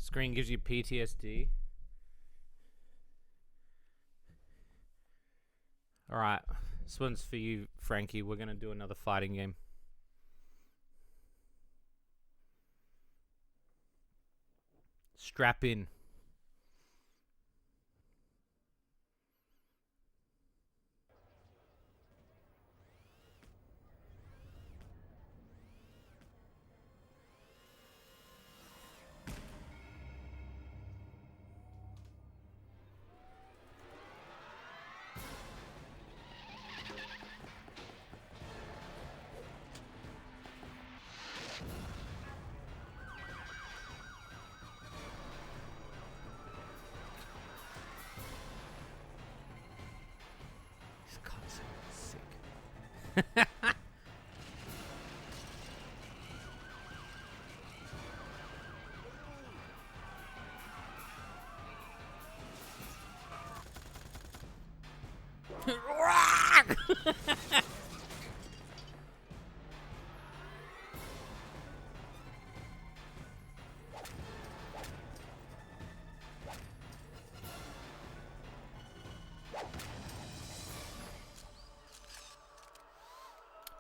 Screen gives you PTSD. Alright. This one's for you, Frankie. We're going to do another fighting game. Strap in.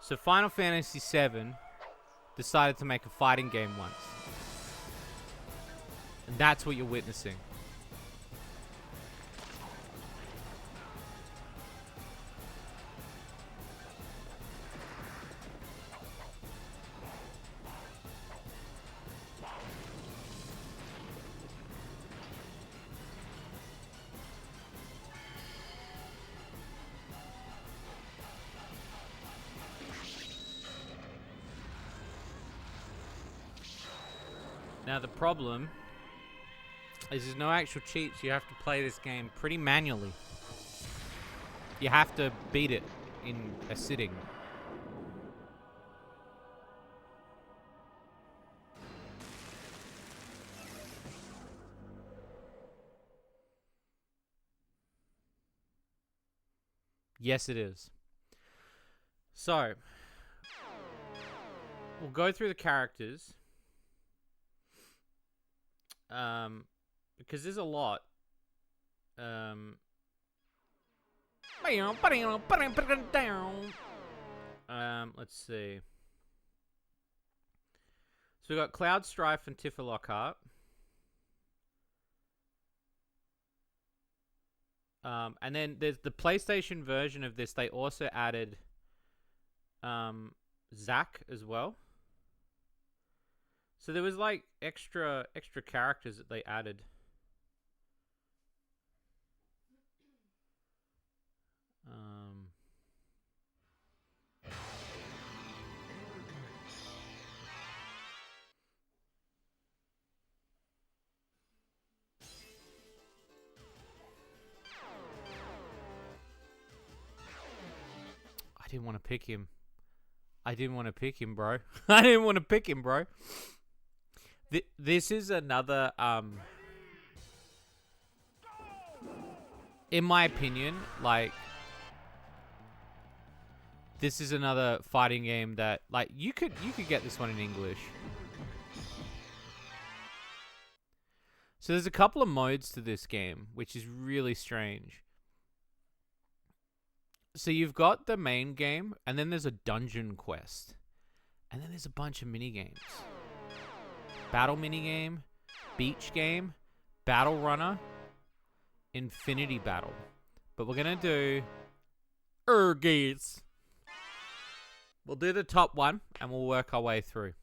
So Final Fantasy VII decided to make a fighting game once. And that's what you're witnessing. Now the problem is there's no actual cheats. You have to play this game pretty manually. You have to beat it in a sitting. Yes, it is. So, we'll go through the characters. Because there's a lot. Let's see. So we got Cloud Strife and Tifa Lockhart. And then there's the PlayStation version of this. They also added Zack as well. So there was like extra characters that they added. I didn't want to pick him. I didn't want to pick him, bro. I didn't want to pick him, bro. This is another, in my opinion, like, this is another fighting game that, like, you could get this one in English. So there's a couple of modes to this game, which is really strange. So you've got the main game, and then there's a dungeon quest. And then there's a bunch of mini games. Battle minigame, beach game, battle runner, infinity battle. But we're going to do Ehrgeiz. We'll do the top one and we'll work our way through.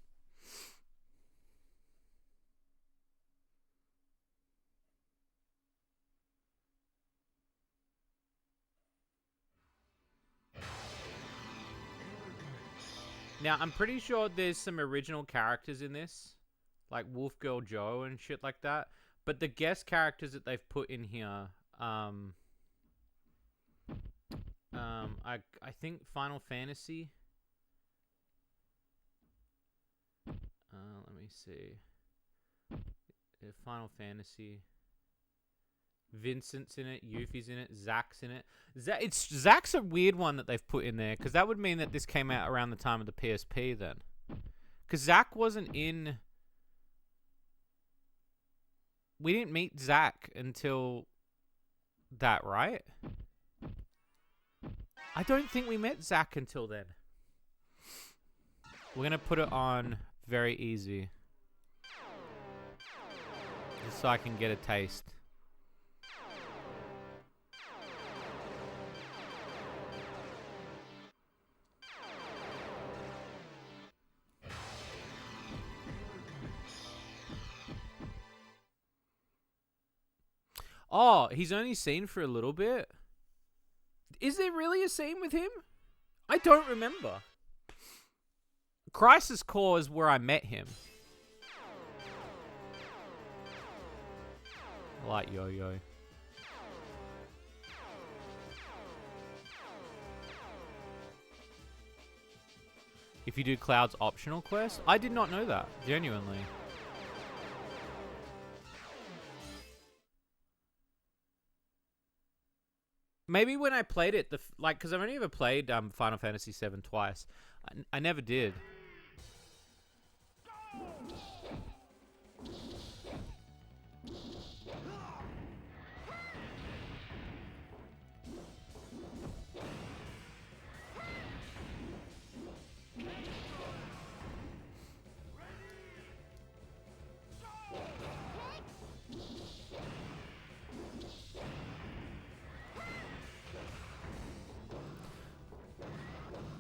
Now, I'm pretty sure there's some original characters in this. Like Wolf Girl Joe and shit like that. But the guest characters that they've put in here, I think Final Fantasy. Let me see. Final Fantasy. Vincent's in it. Yuffie's in it. Zack's in it. Zack's a weird one that they've put in there, because that would mean that this came out around the time of the PSP then. Because Zack wasn't in We didn't meet Zach until that, right? I don't think we met Zach until then. We're gonna put it on very easy. Just so I can get a taste. Oh, he's only seen for a little bit? Is there really a scene with him? I don't remember. Crisis Core is where I met him. I like Yo-Yo. If you do Cloud's optional quest? I did not know that, genuinely. Maybe when I played it, because I've only ever played Final Fantasy VII twice. I never did.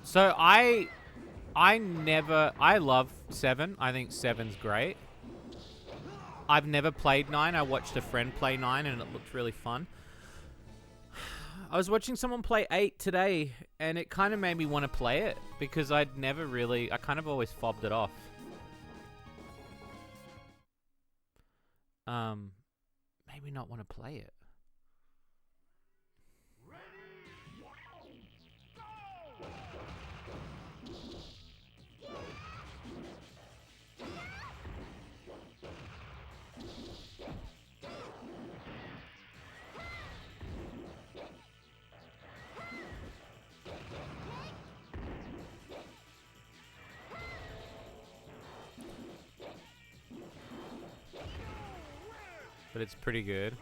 So I love 7. I think 7's great. I've never played 9. I watched a friend play 9 and it looked really fun. I was watching someone play 8 today and it kind of made me want to play it because I kind of always fobbed it off. Made me not want to play it. But it's pretty good.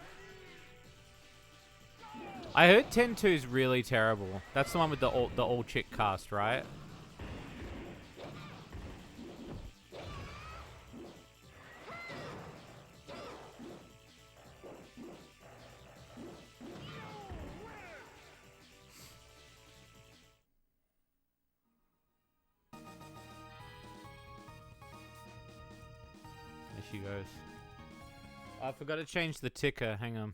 I heard 10-2 is really terrible. That's the one with the all chick cast, right? There she goes. I forgot to change the ticker. Hang on.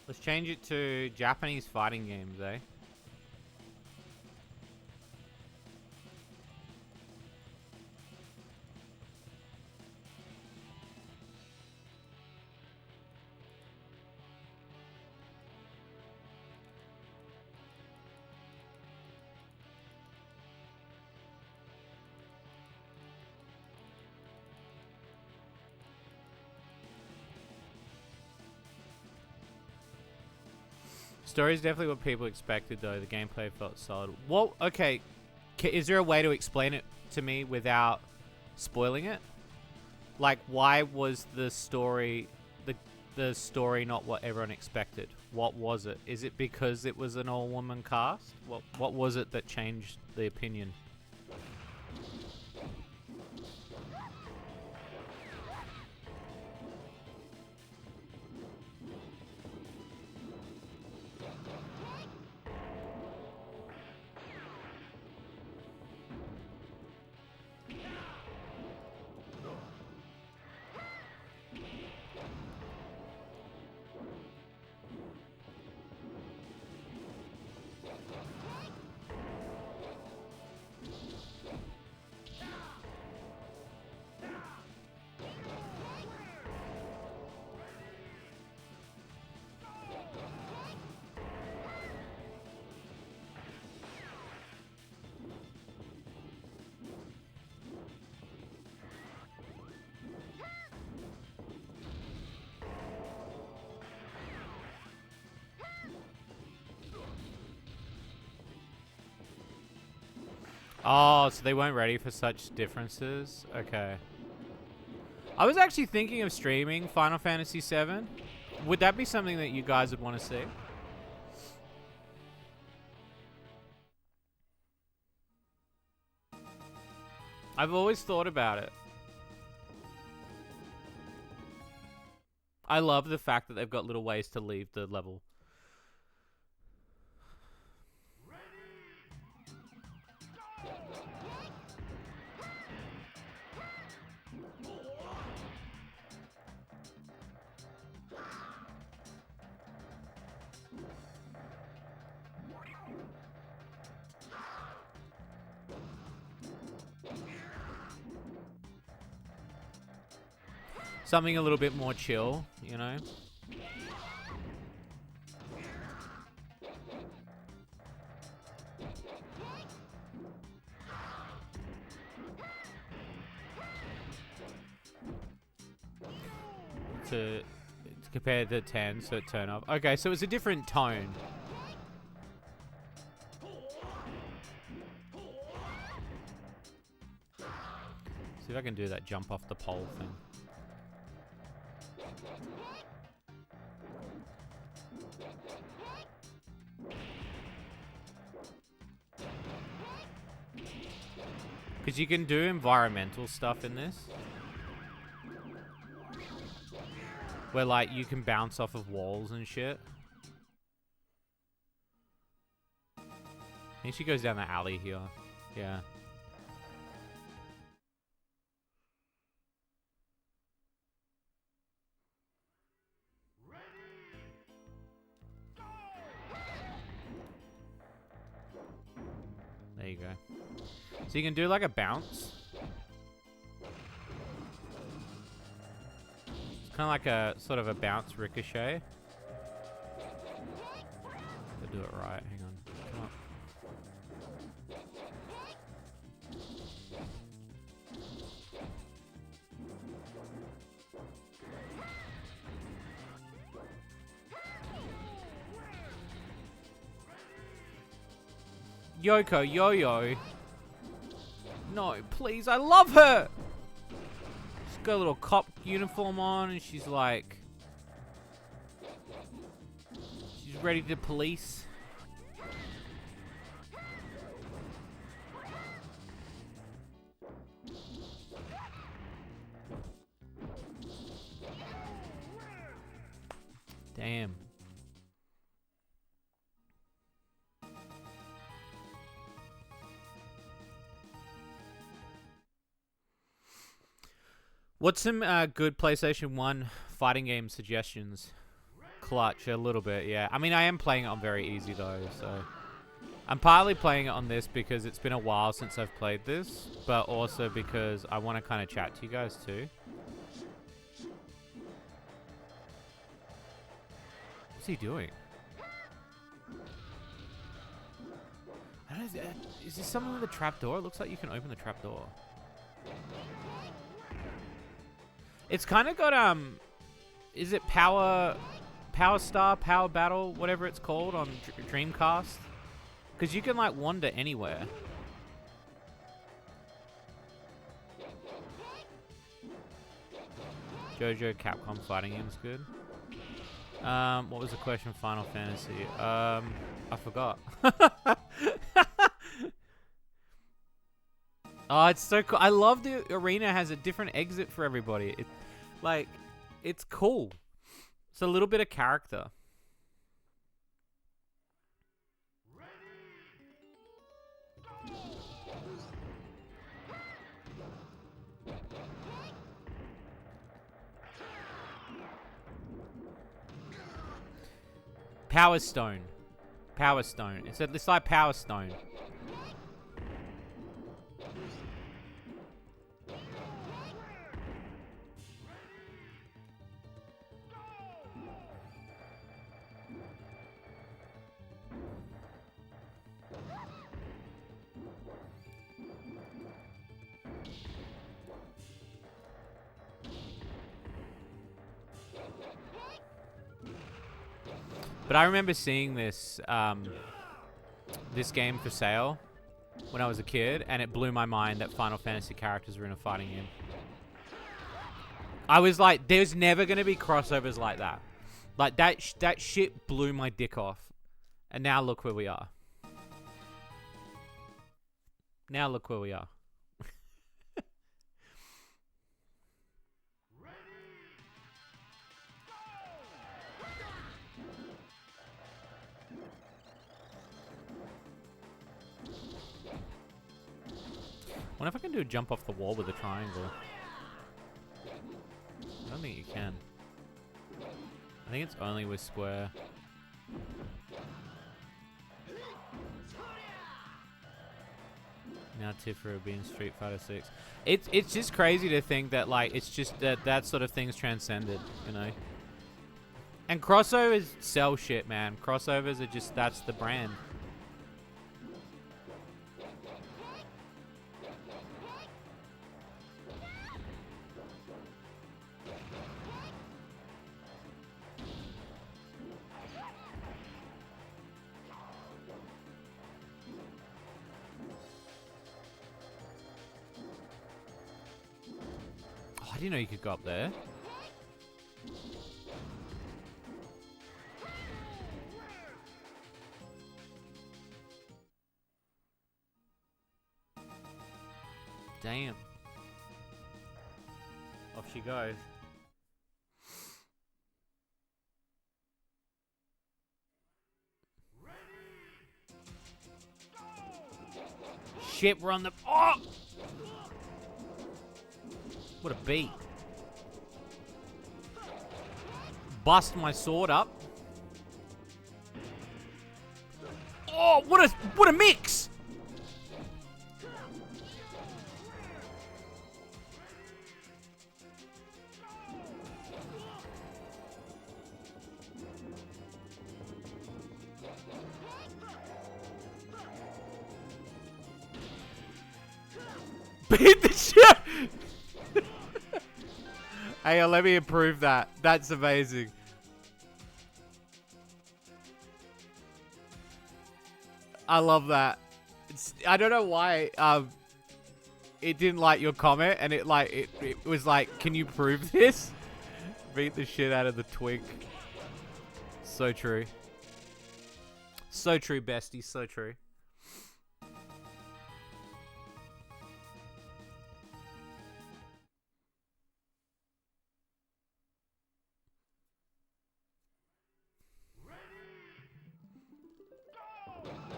Let's change it to Japanese fighting games, eh? Story's definitely what people expected, though. The gameplay felt solid. Well, okay. Is there a way to explain it to me without spoiling it? Like, why was the story not what everyone expected? What was it? Is it because it was an all-woman cast? What was it that changed the opinion? Oh, so they weren't ready for such differences? Okay. I was actually thinking of streaming Final Fantasy VII. Would that be something that you guys would want to see? I've always thought about it. I love the fact that they've got little ways to leave the level. Something a little bit more chill, you know? To compare to 10, so turn off. Okay, so it's a different tone. See if I can do that jump off the pole thing. Because you can do environmental stuff in this. Where, like, you can bounce off of walls and shit. I think she goes down the alley here. Yeah. There you go. So you can do, like, a bounce. Kind of like a sort of a bounce ricochet. To do it right. Hang on. Come on. Yoko, yo-yo. No, please, I love her! She's got a little cop uniform on and she's like... She's ready to police. Damn. What's some good PlayStation 1 fighting game suggestions? Clutch, a little bit, yeah. I mean, I am playing it on very easy, though, so... I'm partly playing it on this because it's been a while since I've played this, but also because I want to kind of chat to you guys, too. What's he doing? I don't know, is this something with a trapdoor? It looks like you can open the trapdoor. It's kind of got, is it Power Star, Power Battle, whatever it's called on Dreamcast? Because you can, like, wander anywhere. JoJo Capcom fighting game's good. What was the question? Final Fantasy. I forgot. Oh, it's so cool. I love the arena has a different exit for everybody. Like, it's cool. It's a little bit of character. Power Stone. Power Stone. It's like Power Stone. But I remember seeing this this game for sale when I was a kid, and it blew my mind that Final Fantasy characters were in a fighting game. I was like, there's never going to be crossovers like that. Like, that shit blew my dick off. And now look where we are. Now look where we are. I wonder if I can do a jump off the wall with a triangle. I don't think you can. I think it's only with square. Now Tifa will be in Street Fighter 6. It's just crazy to think that, like, it's just that sort of thing's transcended, you know? And crossovers sell shit, man. Crossovers are just, that's the brand. I didn't know you could go up there. Damn. Off she goes. Shit, we're on the... Oh! What a beat. Bust my sword up. Oh, what a mix! Beat the shit! Hey, let me improve that. That's amazing. I love that. I don't know why it didn't like your comment, and it was like, can you prove this? Beat the shit out of the twig. So true. So true, bestie. So true.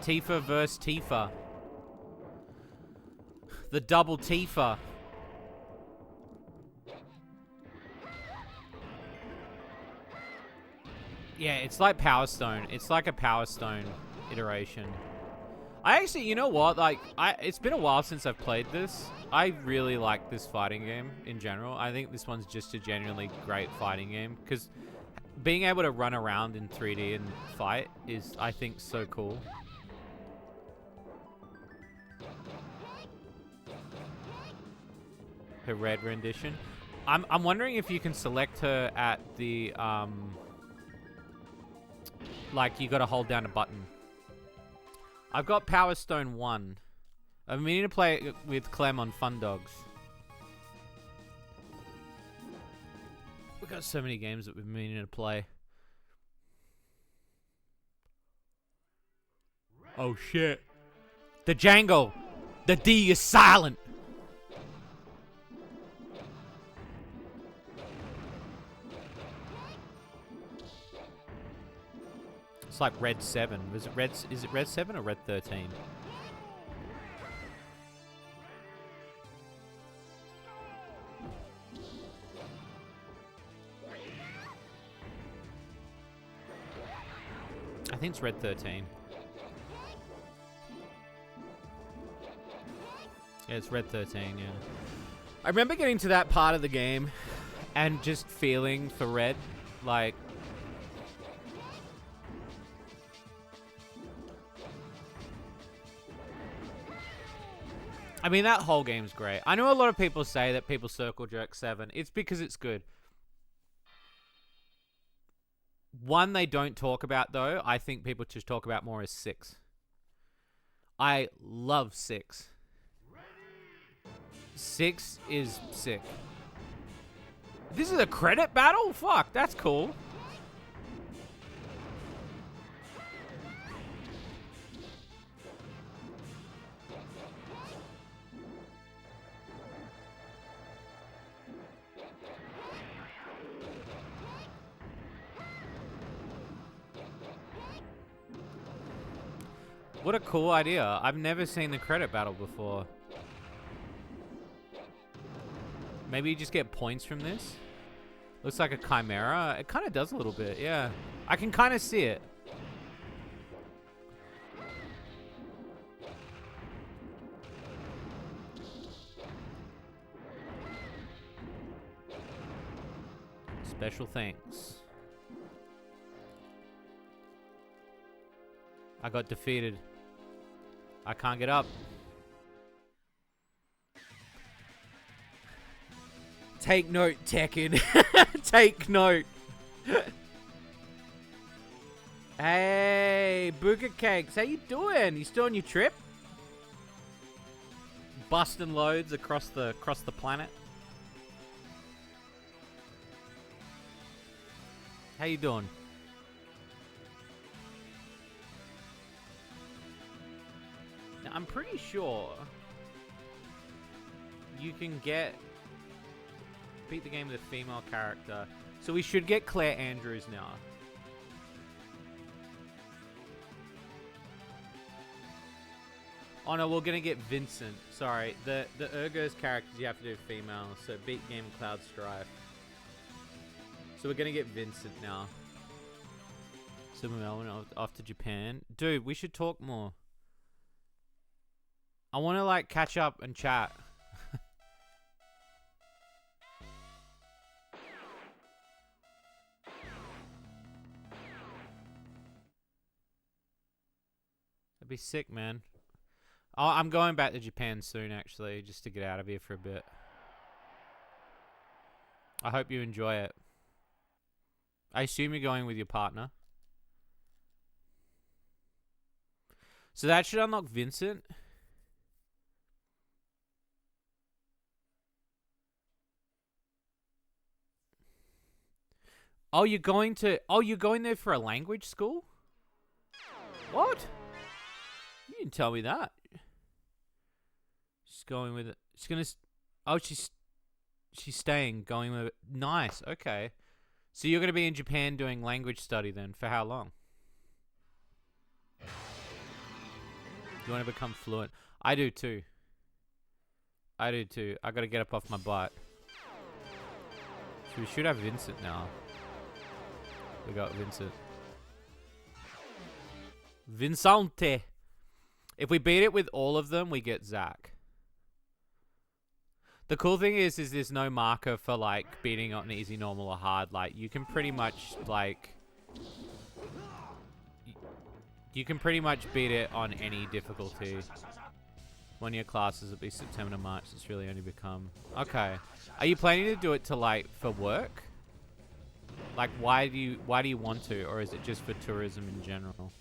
Tifa versus Tifa. The double Tifa. Yeah, it's like Power Stone. It's like a Power Stone iteration. I actually, you know what? Like, it's been a while since I've played this. I really like this fighting game in general. I think this one's just a genuinely great fighting game because being able to run around in 3D and fight is, I think, so cool. Her red rendition. I'm wondering if you can select her at the like you gotta hold down a button. I've got Power Stone 1. I'm meaning to play it with Clem on Fun Dogs. We've got so many games that we've been meaning to play. Oh shit. The Django. The D is silent. It's like Red 7. Is it Red 7 or Red 13? I think it's Red 13. Yeah, it's Red 13, yeah. I remember getting to that part of the game and just feeling for Red, like... I mean, that whole game's great. I know a lot of people say that people circle jerk 7. It's because it's good. One they don't talk about, though, I think people just talk about more, is 6. I love 6. 6 is sick. This is a credit battle? Fuck, that's cool. What a cool idea. I've never seen the credit battle before. Maybe you just get points from this? Looks like a chimera. It kind of does a little bit, yeah. I can kind of see it. Special thanks. I got defeated. I can't get up. Take note, Tekken. Take note. Hey, Booger Cakes. How you doing? You still on your trip? Busting loads across the planet. How you doing? Now, I'm pretty sure you can beat the game with a female character. So we should get Claire Andrews now. Oh no, we're gonna get Vincent. Sorry, the Ehrgeiz characters you have to do female. So beat game Cloud Strife. So we're gonna get Vincent now. So Melbourne off to Japan. Dude, we should talk more. I want to like catch up and chat. That'd be sick, man. Oh, I'm going back to Japan soon, actually, just to get out of here for a bit. I hope you enjoy it. I assume you're going with your partner. So that should unlock Vincent. Oh, you're going there for a language school? What? You didn't tell me that. She's going with it. She's gonna. Oh, she's staying. Going with it. Nice. Okay. So you're gonna be in Japan doing language study then. For how long? You want to become fluent? I do too. I do too. I gotta get up off my butt. So we should have Vincent now. We got Vincent. Vincente. If we beat it with all of them, we get Zach. The cool thing is there's no marker for like beating on easy, normal, or hard. Like you can pretty much like you can pretty much beat it on any difficulty. One of your classes will be September to March. It's really only become okay. Are you planning to do it to like for work? Like why do you want to, or is it just for tourism in general?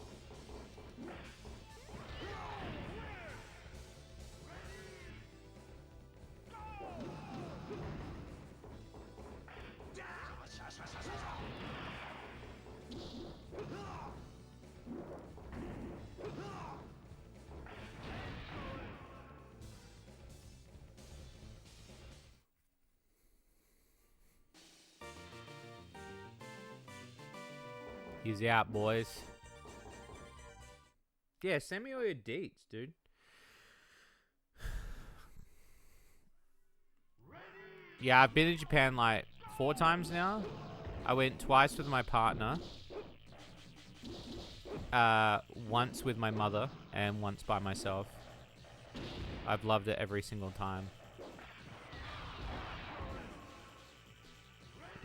He's out, boys. Yeah, send me all your deets, dude. Yeah, I've been to Japan like 4 times now. I went twice with my partner. Once with my mother and once by myself. I've loved it every single time.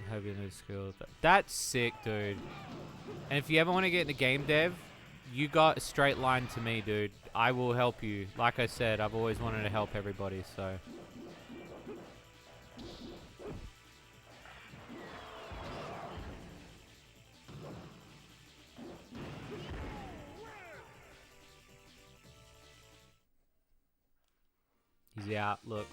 Hope you know skill. That's sick, dude. And if you ever want to get into game dev, you got a straight line to me, dude. I will help you. Like I said, I've always wanted to help everybody, so. He's out. Look.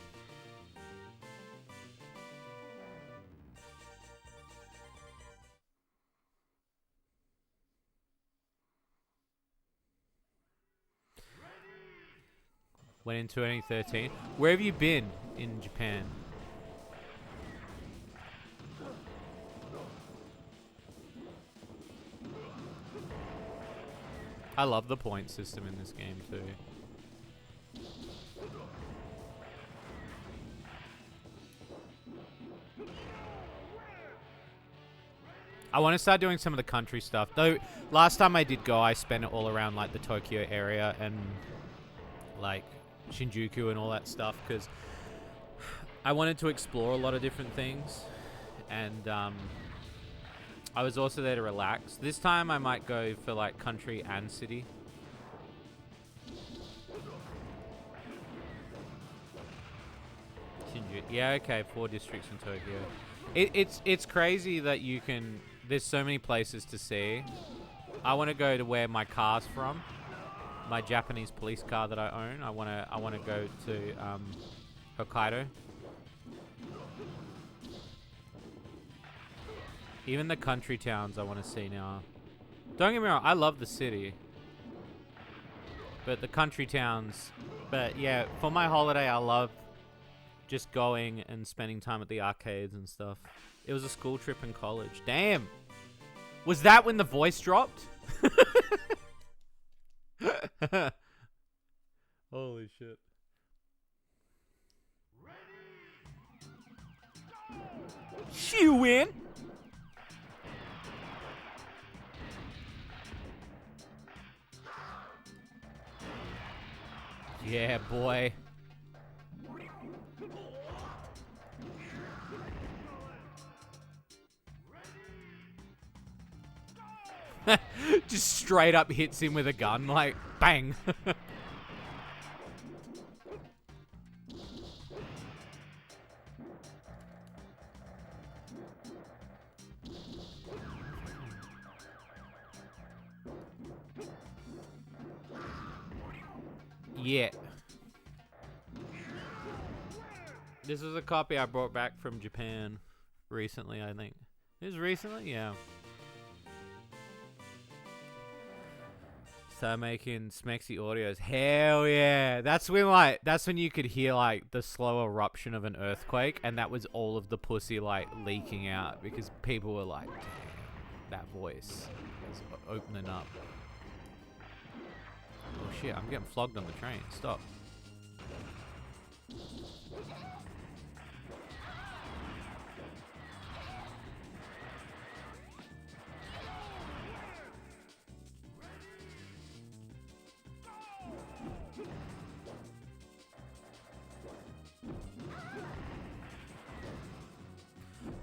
Went in 2013. Where have you been in Japan? I love the point system in this game too. I want to start doing some of the country stuff. Though, last time I did go, I spent it all around, like, the Tokyo area and, like, Shinjuku and all that stuff. Because I wanted to explore a lot of different things. And, I was also there to relax. This time, I might go for, like, country and city. Shinjuku. Yeah, okay. 4 districts in Tokyo. It's crazy that you can... There's so many places to see. I want to go to where my car's from. My Japanese police car that I own. I want to go to Hokkaido. Even the country towns I want to see now. Don't get me wrong, I love the city. But the country towns... But yeah, for my holiday, I love just going and spending time at the arcades and stuff. It was a school trip in college. Damn! Was that when the voice dropped? Holy shit. She win! Yeah, boy. Just straight up hits him with a gun, like, bang. Yeah. This was a copy I brought back from Japan recently, I think. It was recently? Yeah. Start making smexy audios. Hell yeah. That's when you could hear like the slow eruption of an earthquake, and that was all of the pussy like leaking out because people were like, damn, that voice is opening up. Oh shit, I'm getting flogged on the train. Stop.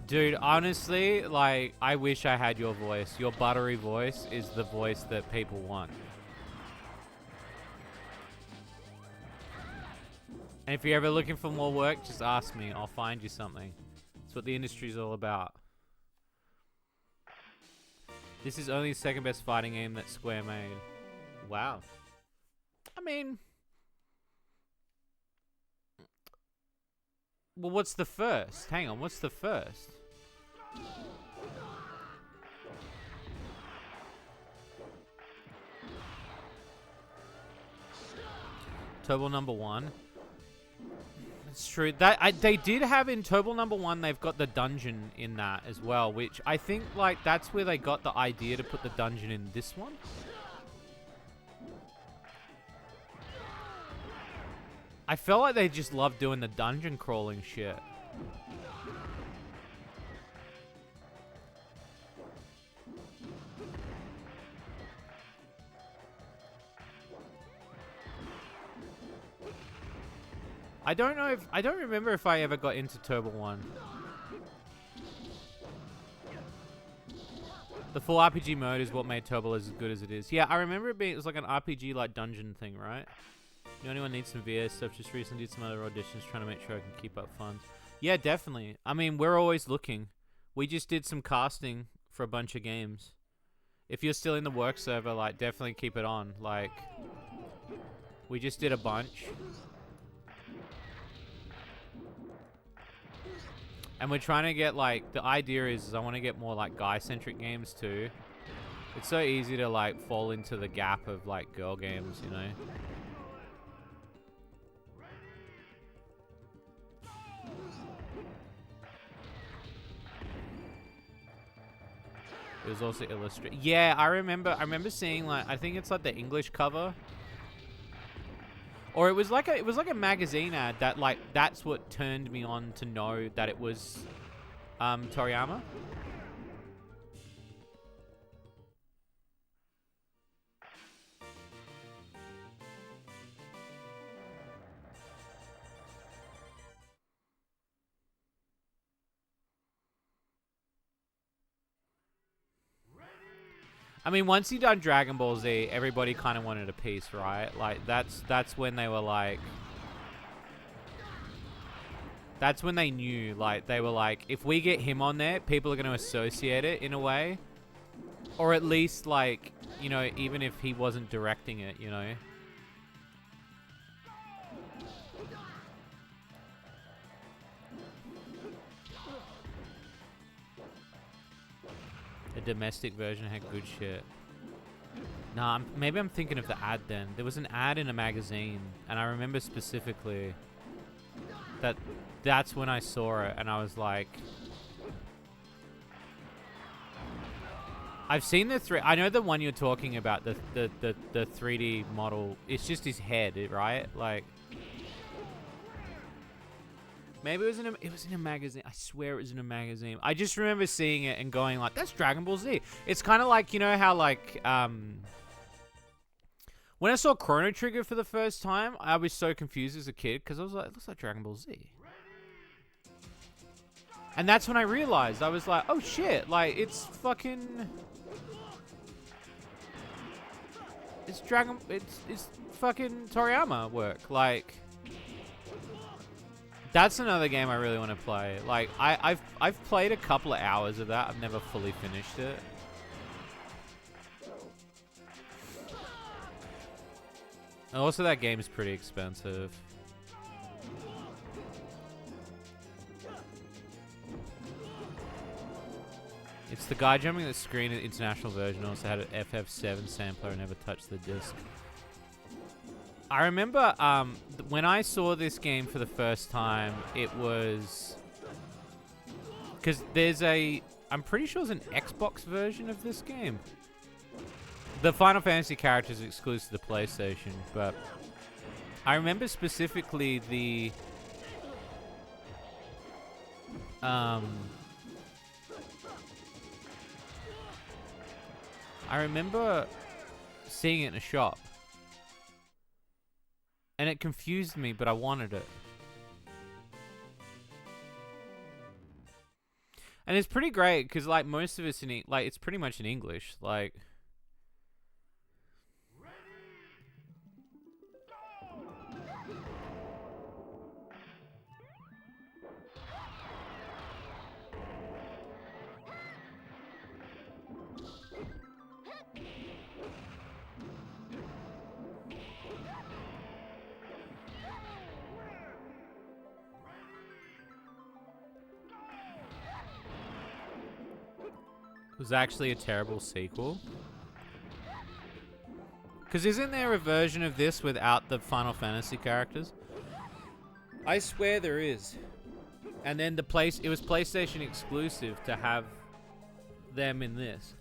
Dude, honestly, like, I wish I had your voice. Your buttery voice is the voice that people want. And if you're ever looking for more work, just ask me. I'll find you something. That's what the industry's all about. This is only the second best fighting game that Square made. Wow. I mean... Well, what's the first? Hang on, what's the first? Turbo number 1. It's true. They did have in Turbo number 1, they've got the dungeon in that as well, which I think, like, that's where they got the idea to put the dungeon in this one. I felt like they just loved doing the dungeon crawling shit. I don't remember if I ever got into Turbo 1. The full RPG mode is what made Turbo as good as it is. Yeah, I remember it was like an RPG like dungeon thing, right? You know, anyone needs some VS stuff? Just recently did some other auditions trying to make sure I can keep up funds. Yeah, definitely. I mean, we're always looking. We just did some casting for a bunch of games. If you're still in the work server, like, definitely keep it on. Like, we just did a bunch. And we're trying to get, like, the idea is I want to get more, like, guy-centric games, too. It's so easy to, like, fall into the gap of, like, girl games, you know? It was also illustrated. Yeah, I remember seeing, like, I think it's, like, the English cover. Or it was like a magazine ad that, like, that's what turned me on to know that it was Toriyama. I mean, once he done Dragon Ball Z, everybody kind of wanted a piece, right? Like, that's when they were like... That's when they knew, like, they were like, if we get him on there, people are going to associate it in a way. Or at least, like, you know, even if he wasn't directing it, you know? The domestic version had good shit. Nah, maybe I'm thinking of the ad then. There was an ad in a magazine, and I remember specifically that that's when I saw it, and I was like... I've seen the I know the one you're talking about, the 3D model. It's just his head, right? Like... Maybe it was in a magazine. I swear it was in a magazine. I just remember seeing it and going like, that's Dragon Ball Z. It's kind of like, you know how like, when I saw Chrono Trigger for the first time, I was so confused as a kid because I was like, it looks like Dragon Ball Z. And that's when I realized, I was like, oh shit, like, it's fucking... It's fucking Toriyama work, like... That's another game I really want to play. Like, I've played a couple of hours of that. I've never fully finished it. And also, that game is pretty expensive. It's the guy jumping the screen in the international version. Also had an FF7 sampler and never touched the disc. I remember when I saw this game for the first time, it was... Because there's I'm pretty sure there's an Xbox version of this game. The Final Fantasy character is exclusive to the PlayStation, but... I remember specifically the... I remember seeing it in a shop. And it confused me, but I wanted it. And it's pretty great, because, like, most of it's like, it's pretty much in English. Like... It was actually a terrible sequel. Because isn't there a version of this without the Final Fantasy characters? I swear there is. And then it was PlayStation exclusive to have them in this.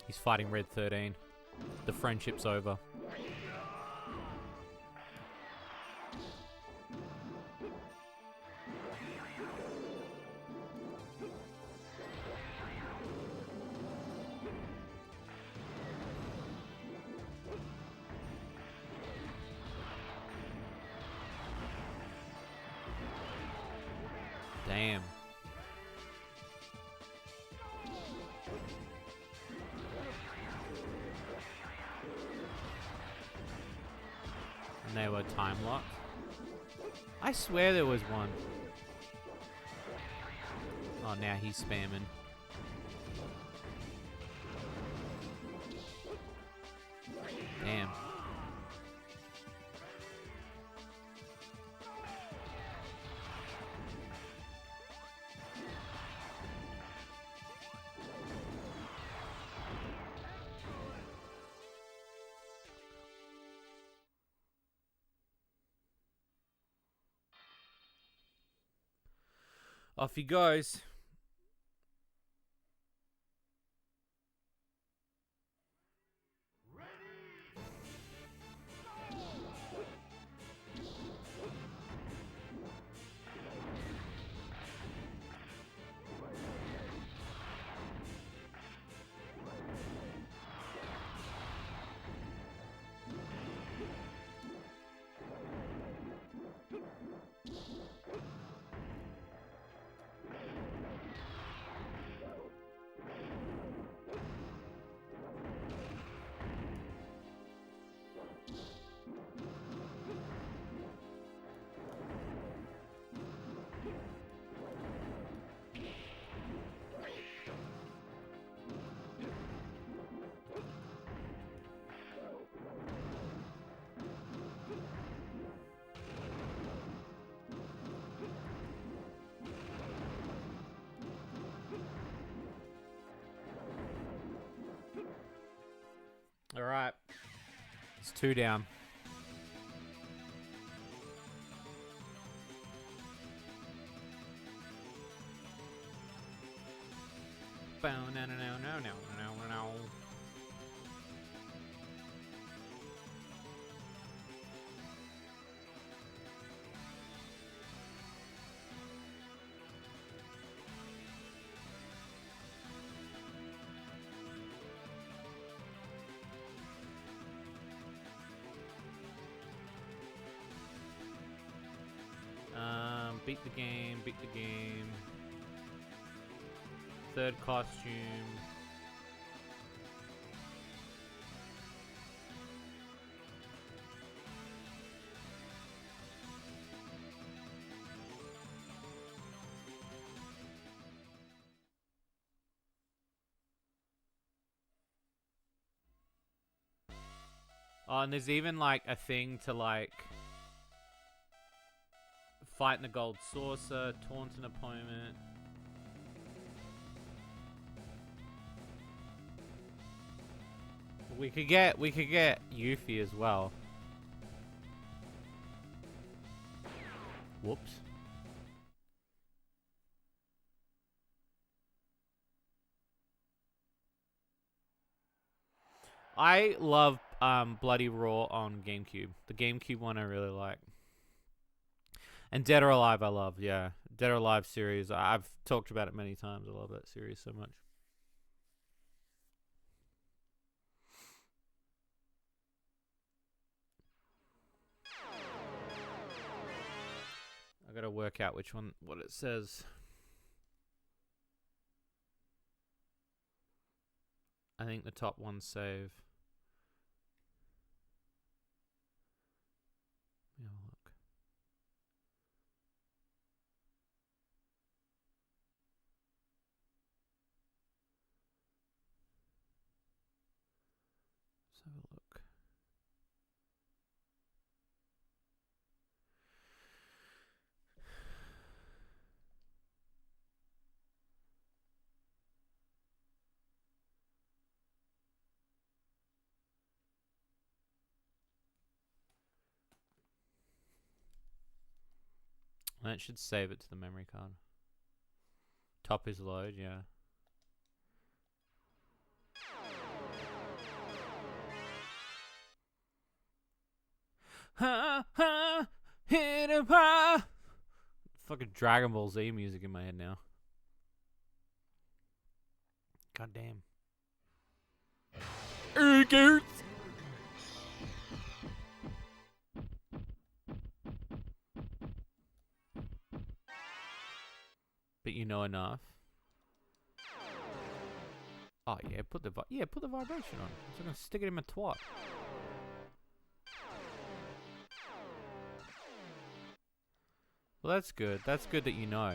He's fighting Red 13. The friendship's over. Damn. were time locked. I swear there was one. Oh, now he's spamming. Damn. Off he goes. All right. It's 2 down. No. Beat the game, beat the game. Third costume. Oh, and there's even like a thing to like fighting the gold saucer, taunt an opponent. We could get Yuffie as well. Whoops. I love Bloody Raw on GameCube. The GameCube one I really like. And Dead or Alive I love, yeah. Dead or Alive series. I've talked about it many times. I love that series so much. I gotta work out which one, what it says. I think the top one's save. Let me have a look. Let's have a look. That should save it to the memory card. Top is load, yeah. Ha ha, hit him high. Fucking Dragon Ball Z music in my head now. God damn. Ehrgeiz. But you know enough. Oh yeah, put the vibration on. I'm gonna stick it in my twat. Well, that's good. That's good that you know.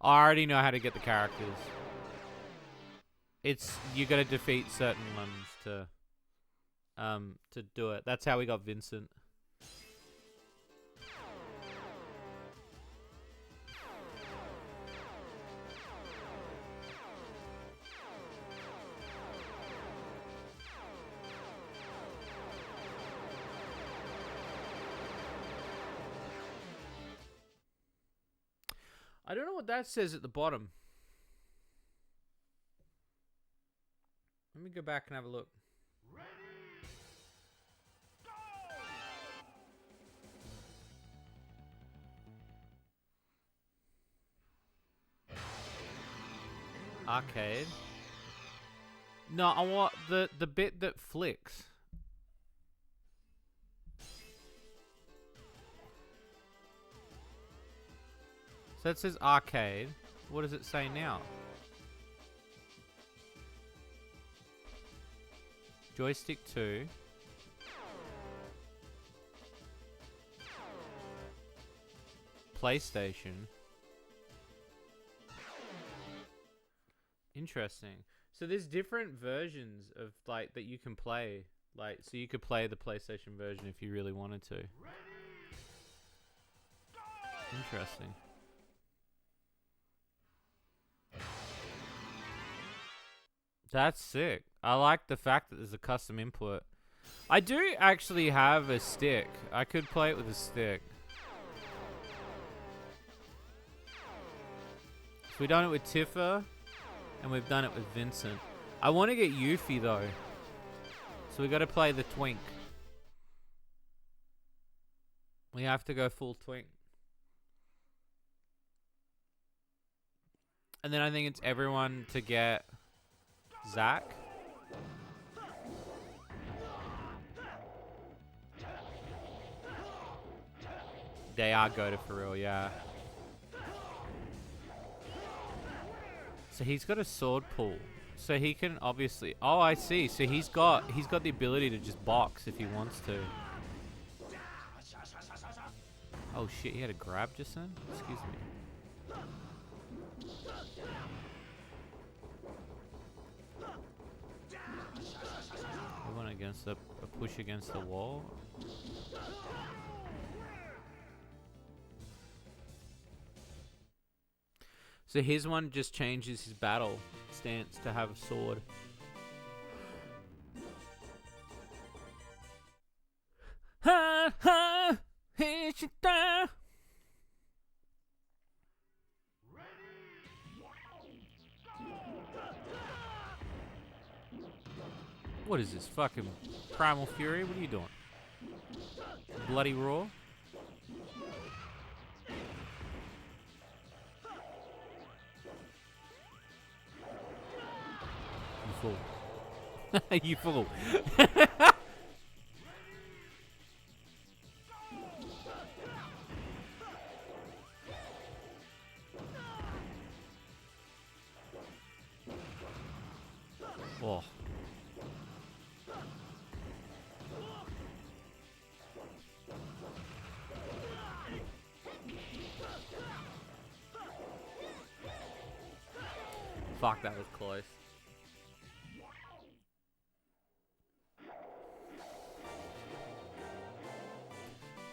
I already know how to get the characters. It's you got to defeat certain ones to do it. That's how we got Vincent. I don't know what that says at the bottom. Let me go back and have a look. Arcade. No, I want the bit that flicks. So it says arcade. What does it say now? Joystick 2. PlayStation. Interesting. So there's different versions of like that you can play. Like so you could play the PlayStation version if you really wanted to. Interesting. That's sick. I like the fact that there's a custom input. I do actually have a stick. I could play it with a stick. So we've done it with Tifa, and we've done it with Vincent. I want to get Yuffie though. So we got to play the Twink. We have to go full Twink. And then I think it's everyone to get Zack. They are goated for real, yeah. So he's got a sword pull. So he can obviously... Oh, I see. So he's got the ability to just box if he wants to. Oh shit, he had a grab just then? Excuse me. We went against a push against the wall. So his one just changes his battle stance to have a sword. Ha ha! What is this? Fucking Primal Fury? What are you doing? Bloody Roar? You fool. Oh. Fuck, that was close.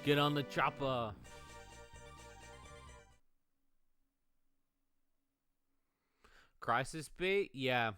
Get on the chopper. Crisis beat? Yeah.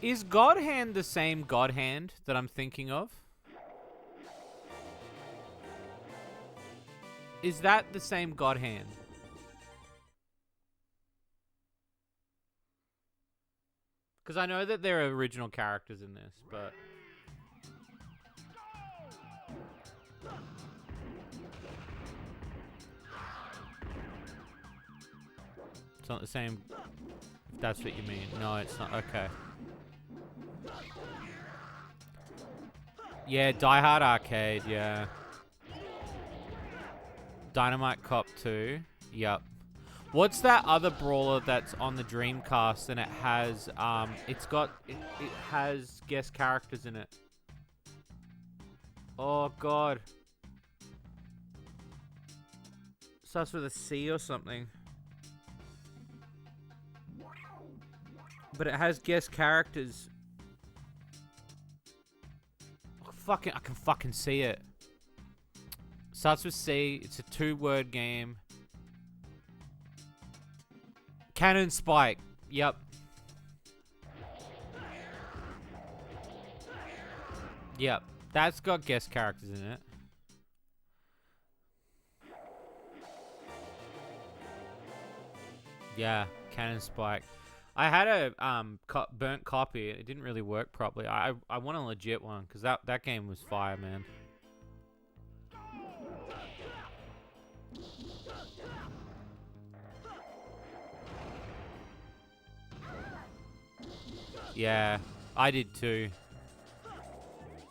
Is God Hand the same God Hand that I'm thinking of? Is that the same God Hand? Because I know that there are original characters in this, but... It's not the same... If that's what you mean. No, it's not. Okay. Yeah, Die Hard Arcade, yeah. Dynamite Cop 2. Yep. What's that other brawler that's on the Dreamcast and it has it has guest characters in it? Oh god. Starts with a C or something. But it has guest characters. Oh, I can fucking see it. Starts with C. It's a 2-word game. Cannon Spike. Yep. Yep. That's got guest characters in it. Yeah, Cannon Spike. I had a burnt copy. It didn't really work properly. I want a legit one because that game was fire, man. Yeah, I did too.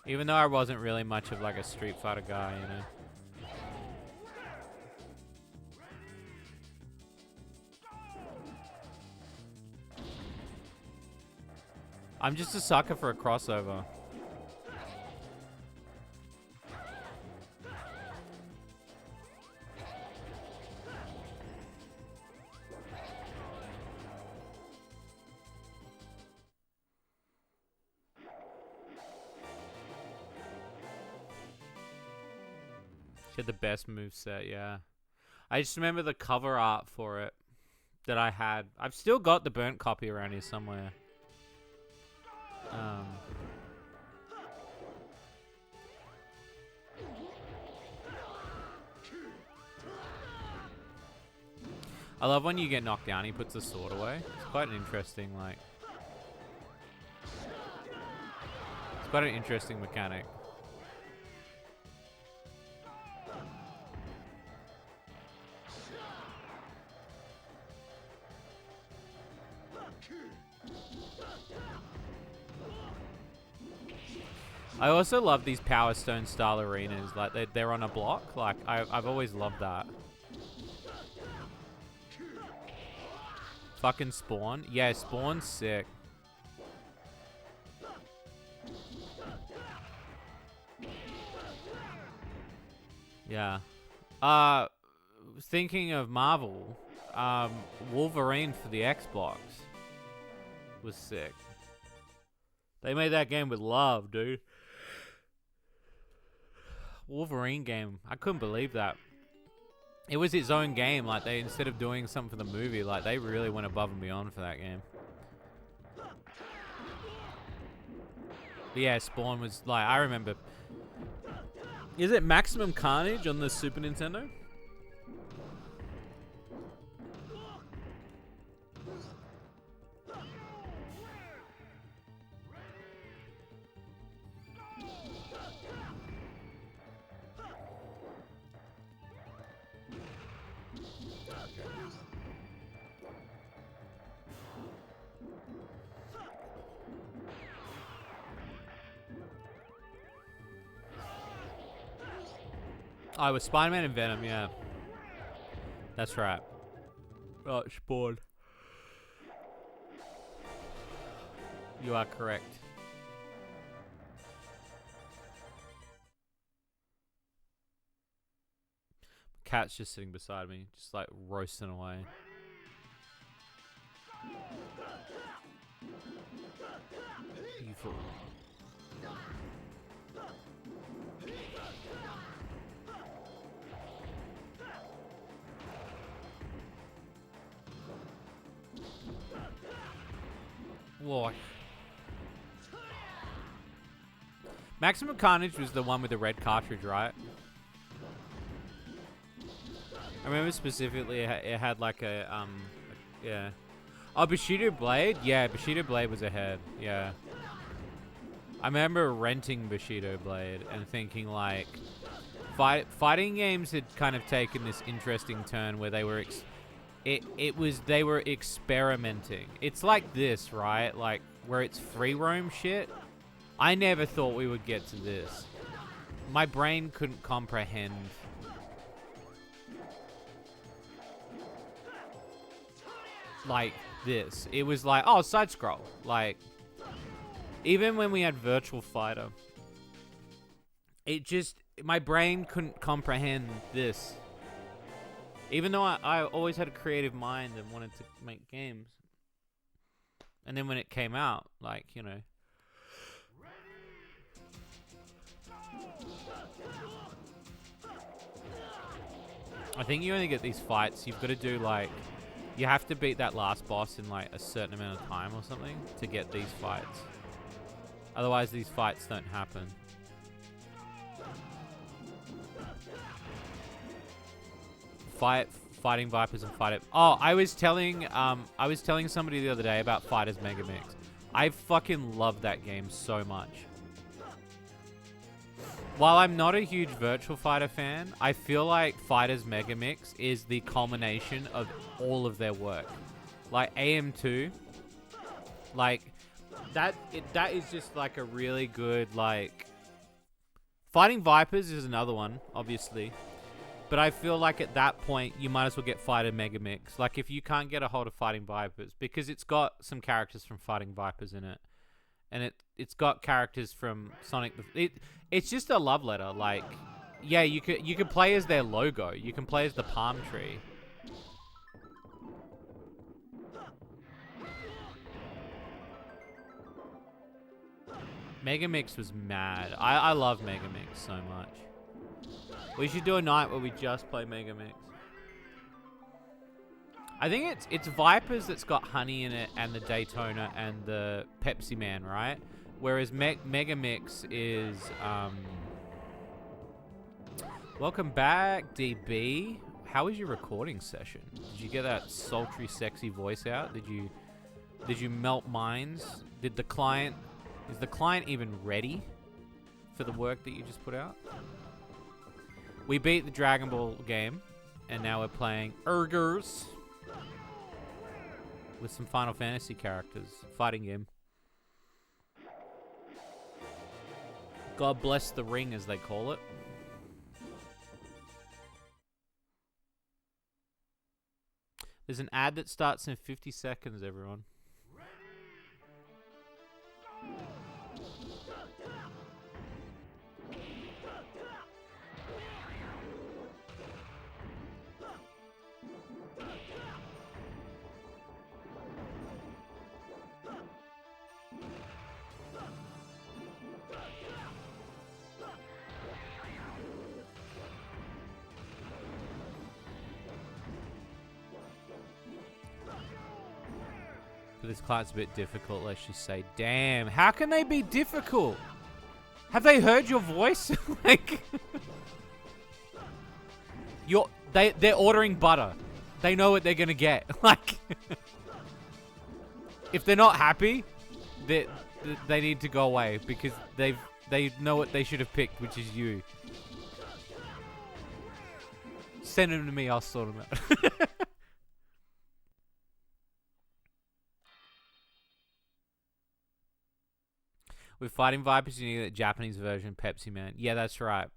Even though I wasn't really much of like a Street Fighter guy, you know. I'm just a sucker for a crossover. She had the best moveset, yeah. I just remember the cover art for it that I had. I've still got the burnt copy around here somewhere. I love when you get knocked down, he puts the sword away. It's quite an interesting, like... It's quite an interesting mechanic. I also love these Power Stone style arenas. Like they're on a block. Like I've always loved that. Fucking Spawn. Yeah, Spawn's sick. Yeah. Thinking of Marvel, Wolverine for the Xbox was sick. They made that game with love, dude. Wolverine game. I couldn't believe that. It was its own game. Like they, instead of doing something for the movie, like they really went above and beyond for that game. But yeah, Spawn was like, I remember. Is it Maximum Carnage on the Super Nintendo? Oh, it was Spider-Man and Venom, yeah. That's right. Oh, Spawn. You are correct. Cat's just sitting beside me, just like roasting away. You fool. Whoa. Maximum Carnage was the one with the red cartridge, right? I remember specifically it had like yeah. Oh, Bushido Blade? Yeah, Bushido Blade was ahead. Yeah. I remember renting Bushido Blade and thinking like, fighting games had kind of taken this interesting turn where they were they were experimenting. It's like this, right? Like where it's free roam shit. I never thought we would get to this. My brain couldn't comprehend. Like this. It was like, oh, side scroll. Like, even when we had Virtual Fighter, it just, my brain couldn't comprehend this. Even though I always had a creative mind and wanted to make games. And then when it came out, like, you know. I think you only get these fights, you've got to do like, you have to beat that last boss in like a certain amount of time or something to get these fights. Otherwise, these fights don't happen. Fighting Vipers and Fight It. Oh, I was telling somebody the other day about Fighters Megamix. I fucking love that game so much. While I'm not a huge Virtual Fighter fan, I feel like Fighters Megamix is the culmination of all of their work. Like AM2, like that is just like a really good like. Fighting Vipers is another one, obviously. But I feel like at that point, you might as well get Fighter Megamix. Like, if you can't get a hold of Fighting Vipers, because it's got some characters from Fighting Vipers in it. And it's got characters from Sonic. It's just a love letter. Like, yeah, you could play as their logo. You can play as the palm tree. Megamix was mad. I love Megamix so much. We should do a night where we just play Megamix. I think it's Vipers that's got honey in it, and the Daytona and the Pepsi Man, right? Whereas Megamix is welcome back, DB. How was your recording session? Did you get that sultry, sexy voice out? Did you melt minds? Is the client even ready for the work that you just put out? We beat the Dragon Ball game, and now we're playing Ehrgeiz with some Final Fantasy characters. Fighting game. God bless the ring, as they call it. There's an ad that starts in 50 seconds, everyone. But this client's a bit difficult, let's just say. Damn, how can they be difficult? Have they heard your voice? Like, they're ordering butter. They know what they're gonna get. Like, if they're not happy, they need to go away because they know what they should have picked, which is you. Send them to me, I'll sort them out. With Fighting Vipers, you need the Japanese version, Pepsi Man. Yeah, that's right.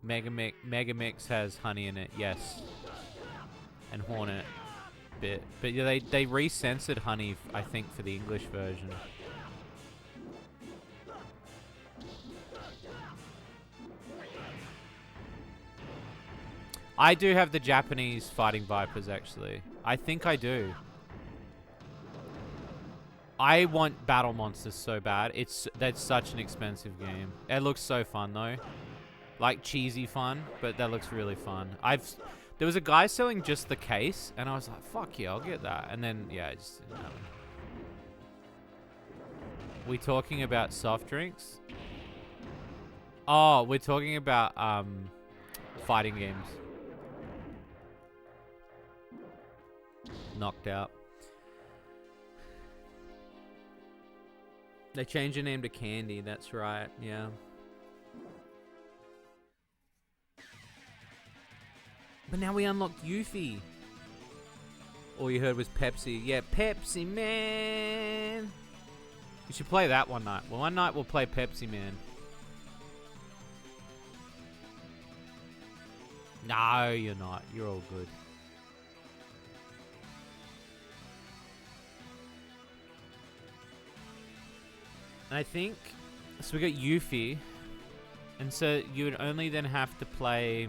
Megamix has honey in it, yes. And Hornet bit. But yeah, they recensored honey, I think, for the English version. I do have the Japanese Fighting Vipers, actually. I think I do. I want Battle Monsters so bad. That's such an expensive game. It looks so fun though, like cheesy fun, but that looks really fun. There was a guy selling just the case, and I was like, "Fuck yeah, I'll get that." And then yeah, it just didn't happen. We talking about soft drinks? Oh, we're talking about fighting games. Knocked out. They changed the name to Candy, that's right, yeah. But now we unlocked Yuffie. All you heard was Pepsi. Yeah, Pepsi Man. We should play that one night. Well, one night we'll play Pepsi Man. No, you're not. You're all good. And I think, so we got Yuffie, and so you would only then have to play,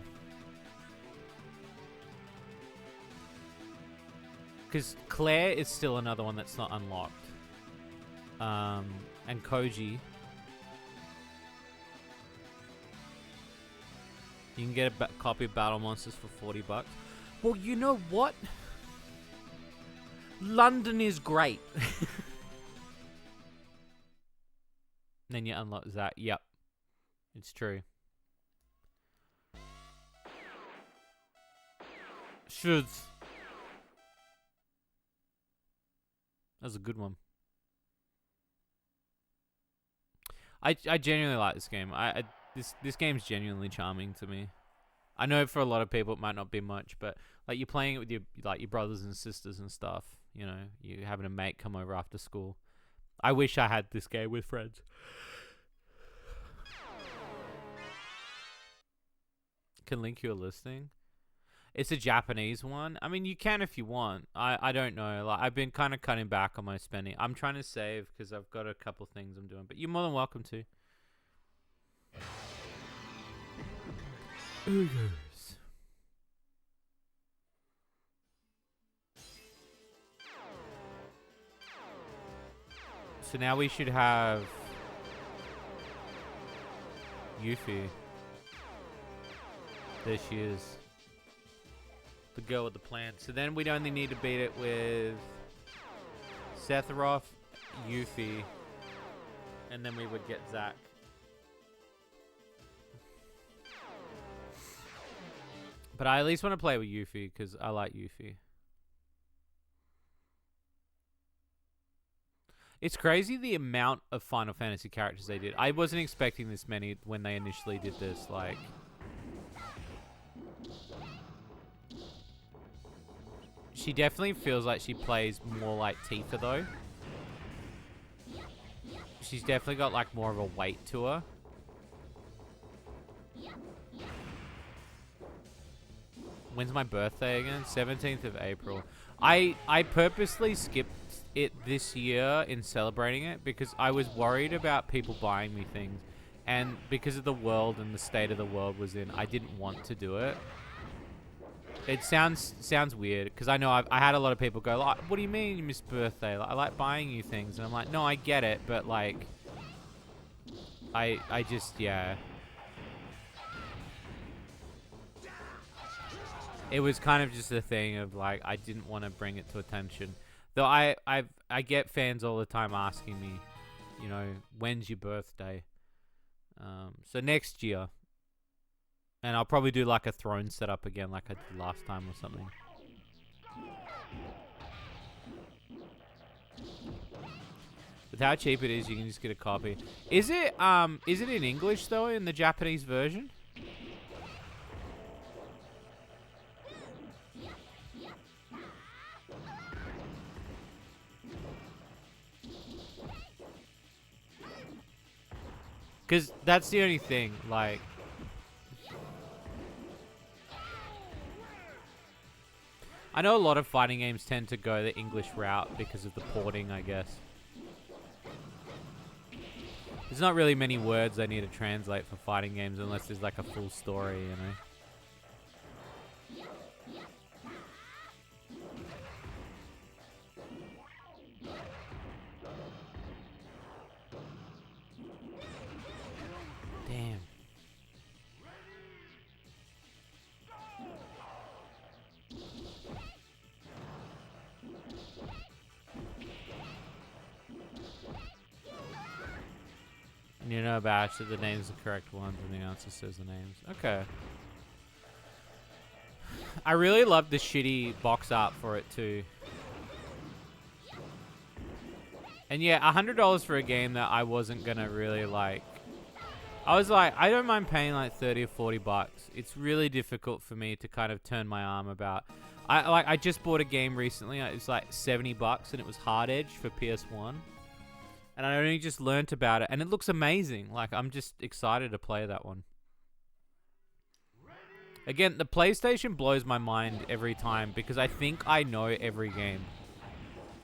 because Claire is still another one that's not unlocked, and Koji. You can get a copy of Battle Monsters for $40. Well, you know what? London is great. Then you unlock that. Yep. It's true. Shoulds. That's a good one. I genuinely like this game. This game's genuinely charming to me. I know for a lot of people it might not be much, but like you're playing it with your brothers and sisters and stuff. You know, you having a mate come over after school. I wish I had this game with friends. Can link you a listing. It's a Japanese one. I mean, you can if you want. I don't know. Like I've been kind of cutting back on my spending. I'm trying to save because I've got a couple things I'm doing. But you're more than welcome to. Ehrgeiz. So now we should have Yuffie. There she is. The girl with the plan. So then we'd only need to beat it with Sephiroth, Yuffie, and then we would get Zack. But I at least want to play with Yuffie because I like Yuffie. It's crazy the amount of Final Fantasy characters they did. I wasn't expecting this many when they initially did this. Like, she definitely feels like she plays more like Tifa though. She's definitely got like more of a weight to her. When's my birthday again? 17th of April. I purposely skipped it this year in celebrating it because I was worried about people buying me things, and because of the world and the state of the world was in, I didn't want to do it. It sounds weird because I know I had a lot of people go like, "What do you mean you missed birthday? Like, I like buying you things," and I'm like, "No, I get it, but like, I just yeah." It was kind of just a thing of like I didn't want to bring it to attention. Though I get fans all the time asking me, you know, when's your birthday? So next year. And I'll probably do like a throne setup again like I did last time or something. With how cheap it is, you can just get a copy. Is it in English though in the Japanese version? Because that's the only thing, like... I know a lot of fighting games tend to go the English route because of the porting, I guess. There's not really many words I need to translate for fighting games unless there's like a full story, you know? Damn. You know about it, the name's the correct ones and the answer says the names. Okay. I really love the shitty box art for it too. And yeah, $100 for a game that I wasn't gonna really like. I was like, I don't mind paying like 30 or 40 bucks. It's really difficult for me to kind of turn my arm about. I just bought a game recently. It was like 70 bucks and it was Hard Edge for PS1. And I only just learnt about it and it looks amazing. Like, I'm just excited to play that one. Again, the PlayStation blows my mind every time because I think I know every game.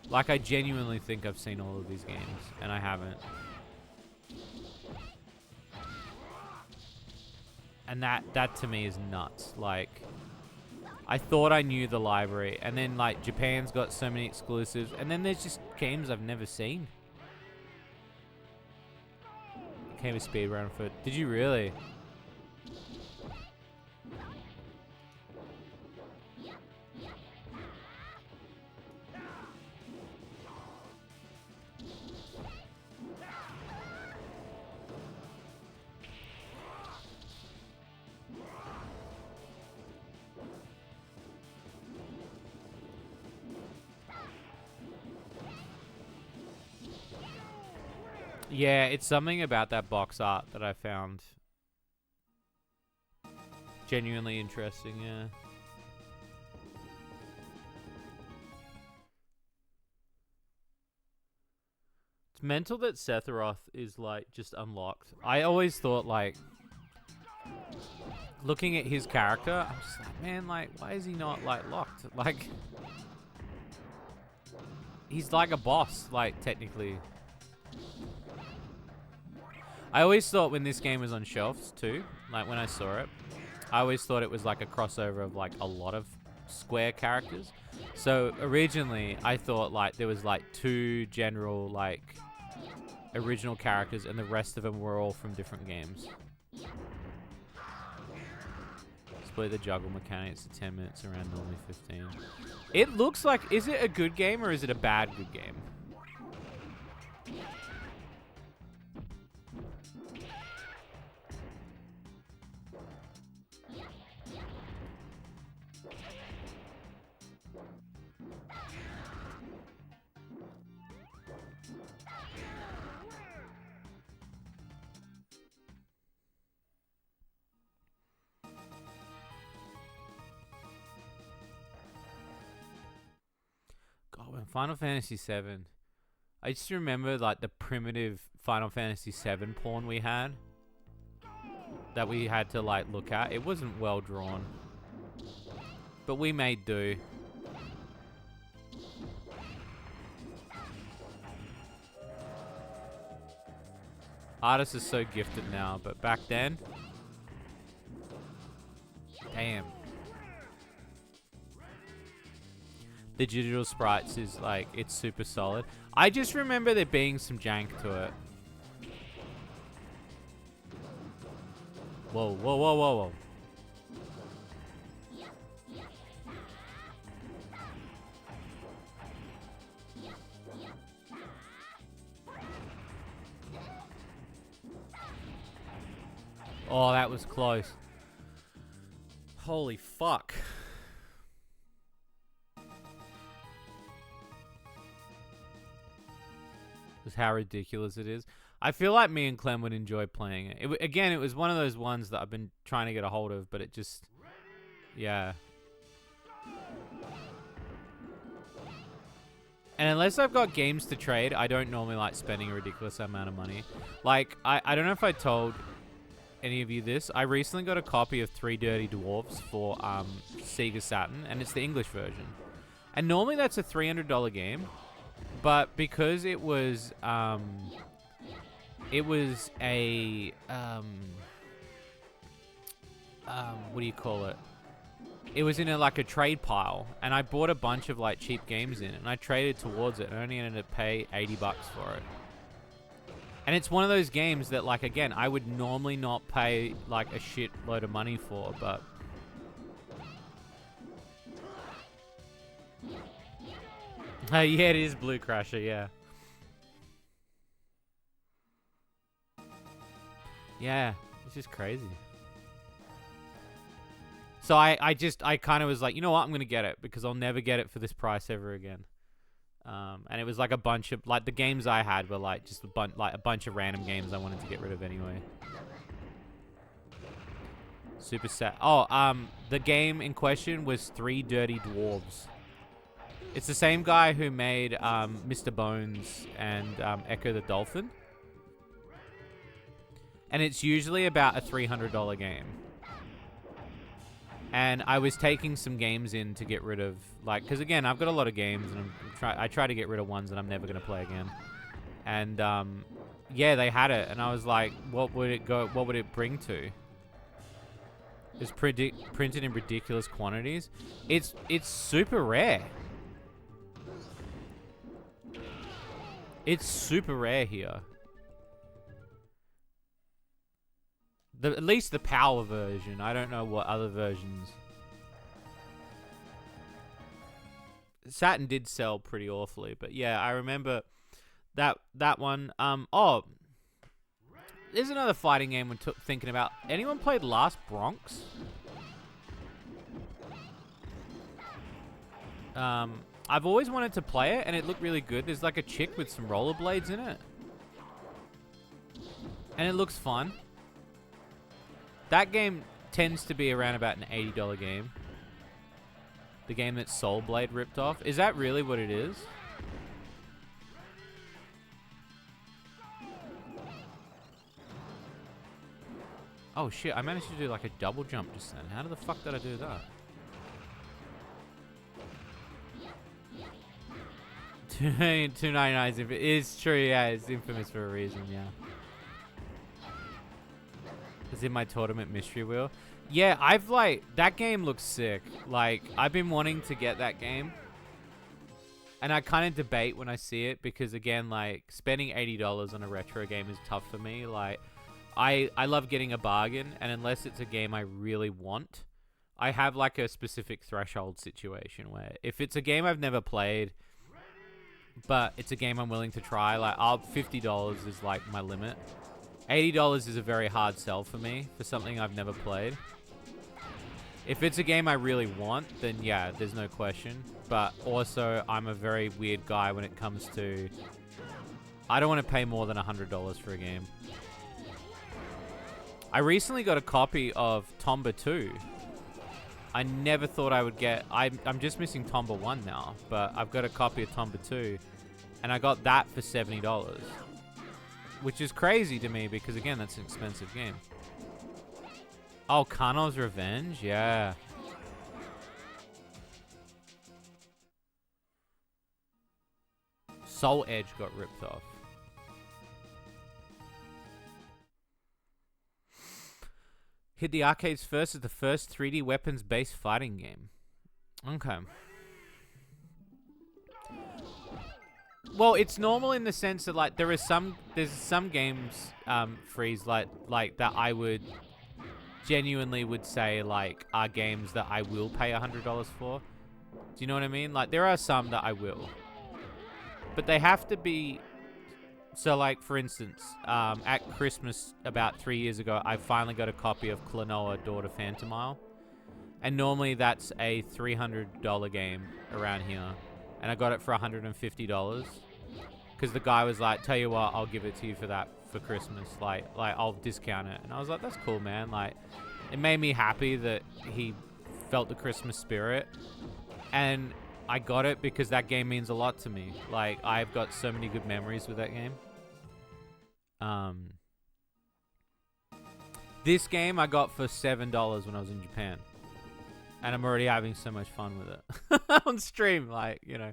Like, I genuinely think I've seen all of these games and I haven't. And that to me is nuts. Like, I thought I knew the library, and then like Japan's got so many exclusives, and then there's just games I've never seen. Came a speed run for. Did you really? Yeah, it's something about that box art that I found genuinely interesting, yeah. It's mental that Sephiroth is, like, just unlocked. I always thought, like, looking at his character, I'm just like, man, like, why is he not, like, locked? Like, he's like a boss, like, technically. I always thought when this game was on shelves too, like when I saw it, I always thought it was like a crossover of like a lot of Square characters. So originally I thought like there was like 2 general like original characters and the rest of them were all from different games. Split the juggle mechanics to 10 minutes around normally 15. It looks like, is it a good game or is it a bad good game? When Final Fantasy VII, I just remember like the primitive Final Fantasy VII porn we had that we had to like look at. It wasn't well drawn, but we made do. Artists are so gifted now, but back then, damn. The digital sprites is like, it's super solid. I just remember there being some jank to it. Whoa, whoa, whoa, whoa, whoa. Oh, that was close. Holy fuck. How ridiculous it is. I feel like me and Clem would enjoy playing it. Again, it was one of those ones that I've been trying to get a hold of, but it just, yeah. And unless I've got games to trade, I don't normally like spending a ridiculous amount of money. Like, I don't know if I told any of you this. I recently got a copy of 3 Dirty Dwarfs for Sega Saturn, and it's the English version. And normally that's a $300 game. But because it was a what do you call it? It was in like a trade pile, and I bought a bunch of like cheap games in it, and I traded towards it, and I only ended up paying $80 for it. And it's one of those games that, like, again, I would normally not pay like a shit load of money for, but. Yeah, it is Blue Crusher, yeah. Yeah, it's just crazy. So I kind of was like, you know what, I'm gonna get it because I'll never get it for this price ever again. And it was like a bunch of like the games I had were like just a bunch of random games I wanted to get rid of anyway. Super sad. Oh, the game in question was Three Dirty Dwarves. It's the same guy who made Mr. Bones and Echo the Dolphin. And it's usually about a $300 game. And I was taking some games in to get rid of, like, because again, I've got a lot of games, and I try to get rid of ones that I'm never going to play again. And yeah, they had it, and I was like, what would it bring to? It's printed in ridiculous quantities. It's super rare. It's super rare here. At least the power version. I don't know what other versions. Saturn did sell pretty awfully, but yeah, I remember that one. Oh, there's another fighting game we're thinking about. Anyone played Last Bronx? I've always wanted to play it, and it looked really good. There's like a chick with some rollerblades in it, and it looks fun. That game tends to be around about an $80 game. The game that Soul Blade ripped off. Is that really what it is? Oh shit, I managed to do like a double jump just then. How the fuck did I do that? $2.99 it is true, yeah, it's infamous for a reason, yeah. It's in my tournament mystery wheel. Yeah, that game looks sick. Like, I've been wanting to get that game. And I kind of debate when I see it because, again, like, spending $80 on a retro game is tough for me. Like, I love getting a bargain, and unless it's a game I really want, I have, like, a specific threshold situation where if it's a game I've never played, but it's a game I'm willing to try, like, $50 is, like, my limit. $80 is a very hard sell for me for something I've never played. If it's a game I really want, then yeah, there's no question. But also, I'm a very weird guy when it comes to... I don't want to pay more than $100 for a game. I recently got a copy of Tomba 2. I never thought I would get... I'm just missing Tomba 1 now, but I've got a copy of Tomba 2. And I got that for $70. Which is crazy to me because, again, that's an expensive game. Oh, Kano's Revenge? Yeah. Soul Edge got ripped off. Hit the arcades first as the first 3D weapons-based fighting game. Okay. Well, it's normal in the sense that, like, there's some games, Freeze, like that I would genuinely would say, like, are games that I will pay $100 for. Do you know what I mean? Like, there are some that I will. But they have to be... So, like, for instance, at Christmas about 3 years ago, I finally got a copy of Klonoa Daughter Phantomile. And normally that's a $300 game around here. And I got it for $150. Because the guy was like, tell you what, I'll give it to you for that for Christmas. Like I'll discount it. And I was like, that's cool, man. Like, it made me happy that he felt the Christmas spirit. And I got it because that game means a lot to me. Like, I've got so many good memories with that game. This game I got for $7 when I was in Japan. And I'm already having so much fun with it. On stream, like, you know.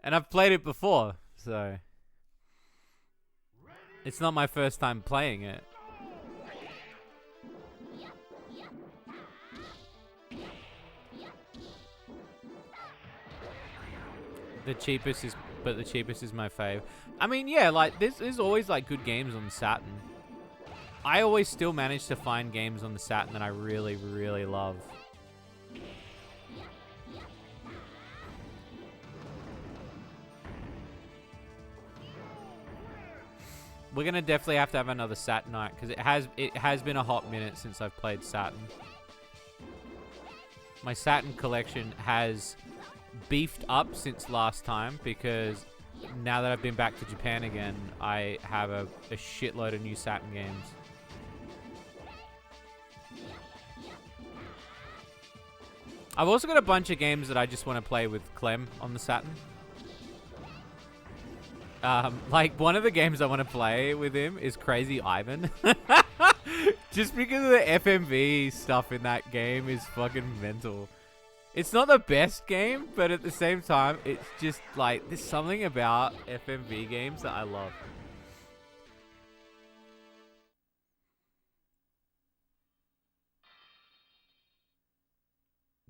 And I've played it before, so... It's not my first time playing it. The cheapest is my fave. I mean, yeah, like, there's always, like, good games on the Saturn. I always still manage to find games on the Saturn that I really, really love. We're gonna definitely have to have another Saturn night because it has been a hot minute since I've played Saturn. My Saturn collection has beefed up since last time because now that I've been back to Japan again, I have a shitload of new Saturn games. I've also got a bunch of games that I just want to play with Clem on the Saturn. Like, one of the games I want to play with him is Crazy Ivan. Just because of the FMV stuff in that game is fucking mental. It's not the best game, but at the same time, it's just, like, there's something about FMV games that I love.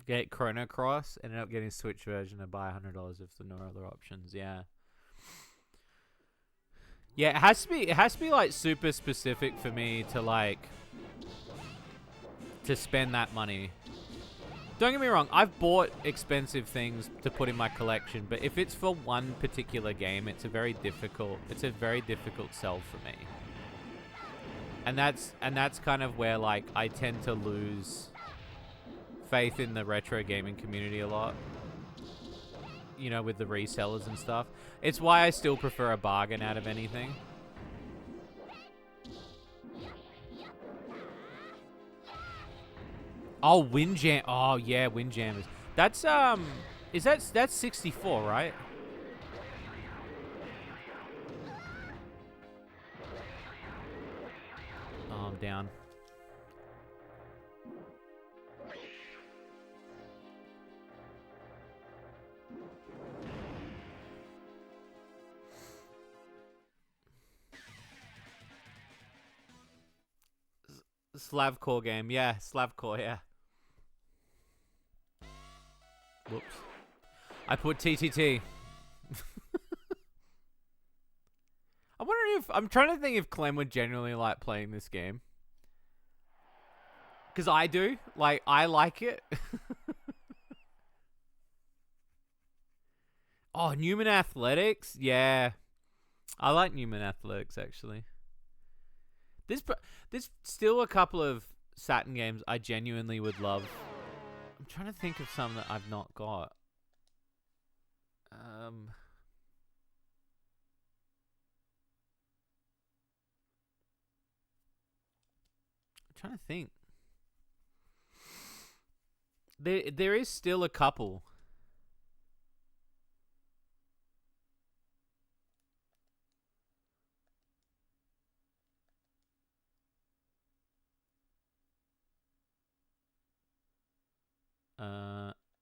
Get Chrono Cross, ended up getting Switch version and buy $100 if there are no other options, yeah. Yeah, it has to be like super specific for me to like to spend that money. Don't get me wrong, I've bought expensive things to put in my collection, but if it's for one particular game, it's a very difficult sell for me. And that's kind of where like I tend to lose faith in the retro gaming community a lot. You know, with the resellers and stuff. It's why I still prefer a bargain out of anything. Oh, Windjam. Oh, yeah, Windjammers. That's, that's 64, right? Oh, I'm down. Slavcore game. Yeah, Slavcore, yeah. Whoops. I put TTT. I'm wondering if... I'm trying to think if Clem would genuinely like playing this game. Because I do. Like, I like it. Oh, Newman Athletics? Yeah. I like Newman Athletics, actually. There's still a couple of Saturn games I genuinely would love. I'm trying to think of some that I've not got. I'm trying to think. There is still a couple.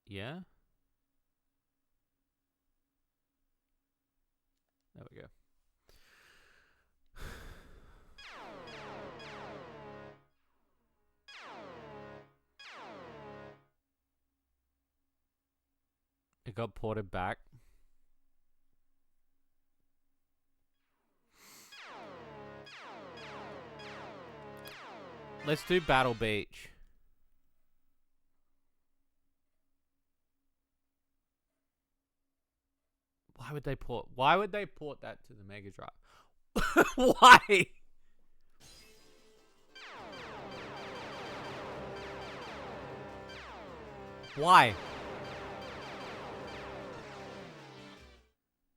Yeah. There we go. It got ported back. Let's do Battle Beach. Why would they port that to the Mega Drive? Why? Why?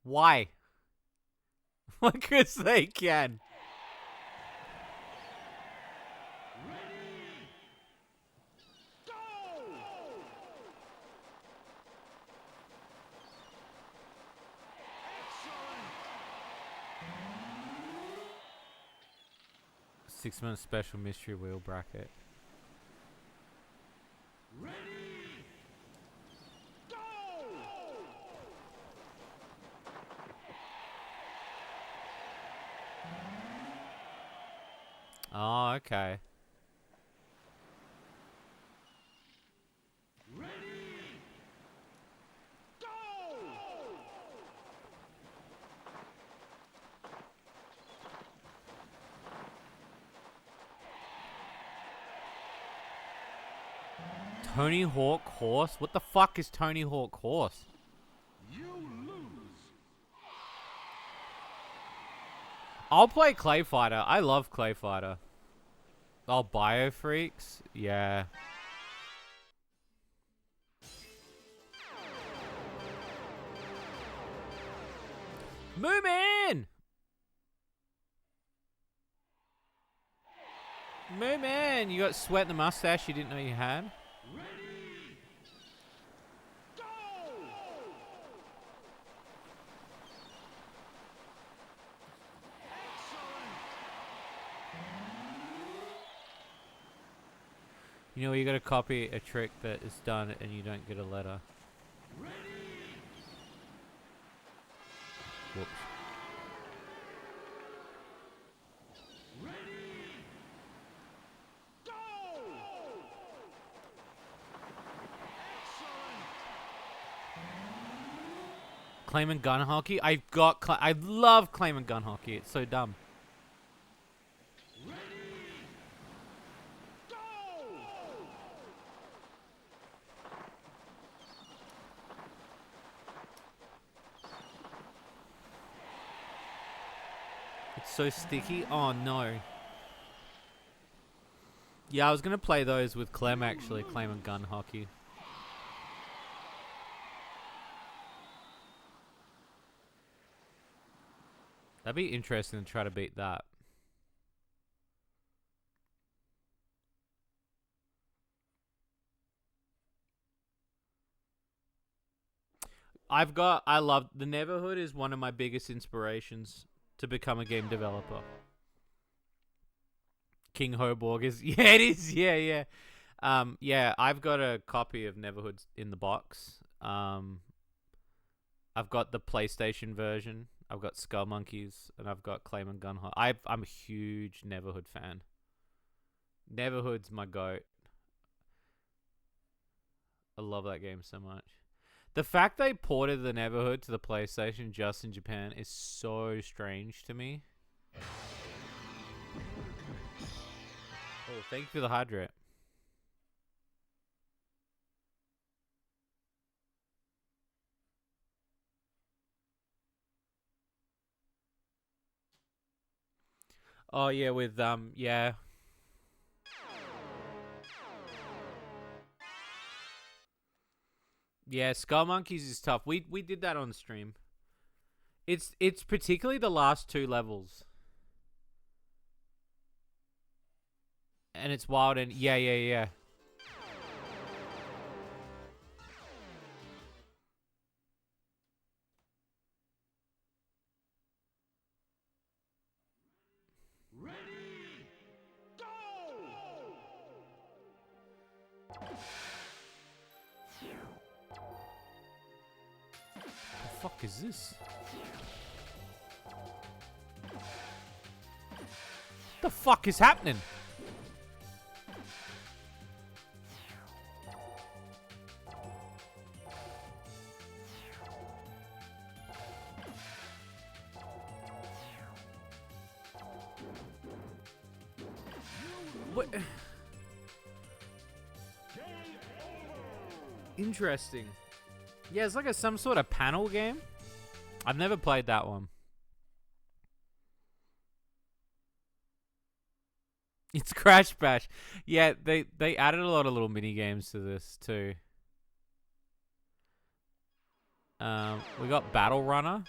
Why? Because they can. Six-month special mystery wheel bracket. Ready, go! Oh, okay. Ready, go! Tony Hawk Horse? What the fuck is Tony Hawk Horse? You lose. I'll play Clay Fighter. I love Clay Fighter. Oh, Bio Freaks? Yeah. Moomin! Moomin! You got sweat in the mustache you didn't know you had? You know, you gotta copy a trick that is done and you don't get a letter. Whoops. Claim and gun hockey? I love claim and gun hockey. It's so dumb. It's so sticky. Oh no. Yeah, I was gonna play those with Clem actually, claim and gun hockey. That'd be interesting to try to beat that. I love the Neverhood is one of my biggest inspirations to become a game developer. King Hoborg is yeah, it is, yeah. Yeah, I've got a copy of Neverhood in the box. I've got the PlayStation version. I've got Skull Monkeys, and I've got Claim and Gun. I'm a huge Neverhood fan. Neverhood's my goat. I love that game so much. The fact they ported the Neverhood to the PlayStation just in Japan is so strange to me. Oh, thank you for the hydrate. Oh yeah, with yeah. Yeah, Skull Monkeys is tough. We did that on stream. It's particularly the last two levels. And it's wild and yeah. The fuck is this? The fuck is happening? What? Interesting. Yeah, it's like some sort of panel game. I've never played that one. It's Crash Bash. Yeah, they added a lot of little mini games to this too. We got Battle Runner.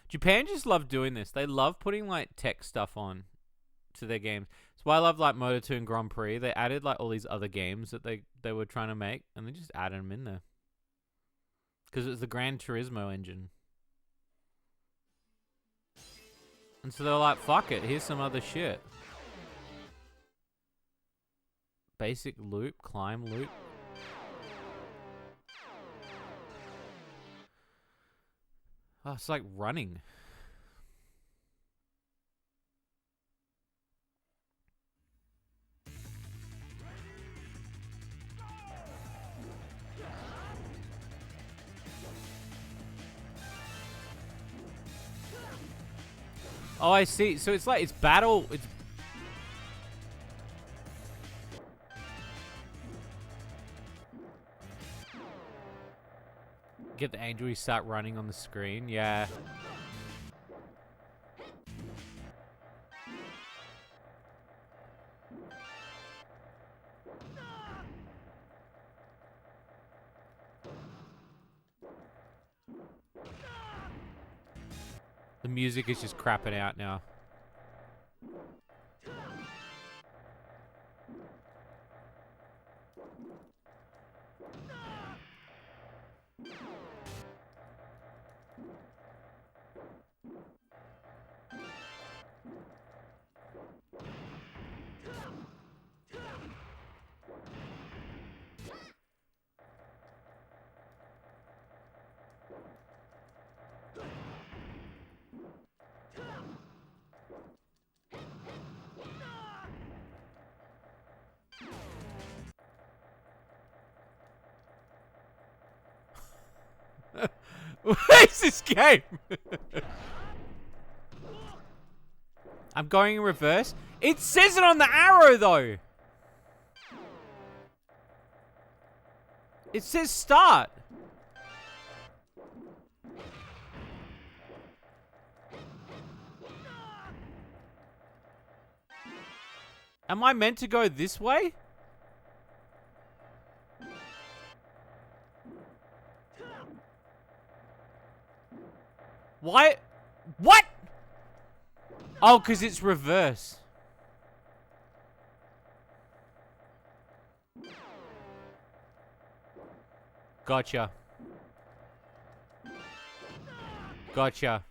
Japan just love doing this. They love putting like tech stuff on to their games. That's why I love like Moto 2 and Grand Prix. They added like all these other games that they were trying to make, and they just added them in there because it's the Gran Turismo engine. And so they're like, fuck it, here's some other shit. Basic loop, climb loop. Oh, it's like running. Oh, I see. So it's like, it's battle. It's get the angel, you start running on the screen. Yeah. The music is just crapping out now. What is this game? I'm going in reverse. It says it on the arrow, though. It says start. Am I meant to go this way? Why? What? Oh, because it's reverse. Gotcha. Gotcha.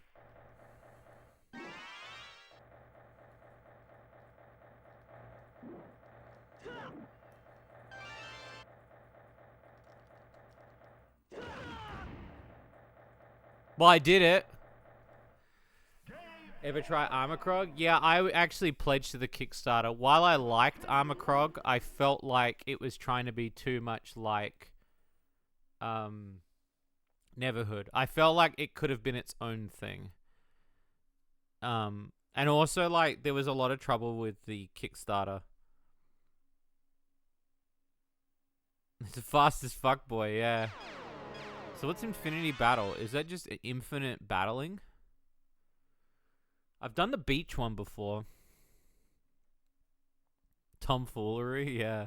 Well, I did it. Ever try Armor Krog? Yeah, I actually pledged to the Kickstarter. While I liked Armor Krog, I felt like it was trying to be too much like Neverhood. I felt like it could have been its own thing. And also, like, there was a lot of trouble with the Kickstarter. It's the fastest fuckboy, yeah. So what's Infinity Battle? Is that just infinite battling? I've done the beach one before. Tomfoolery, yeah.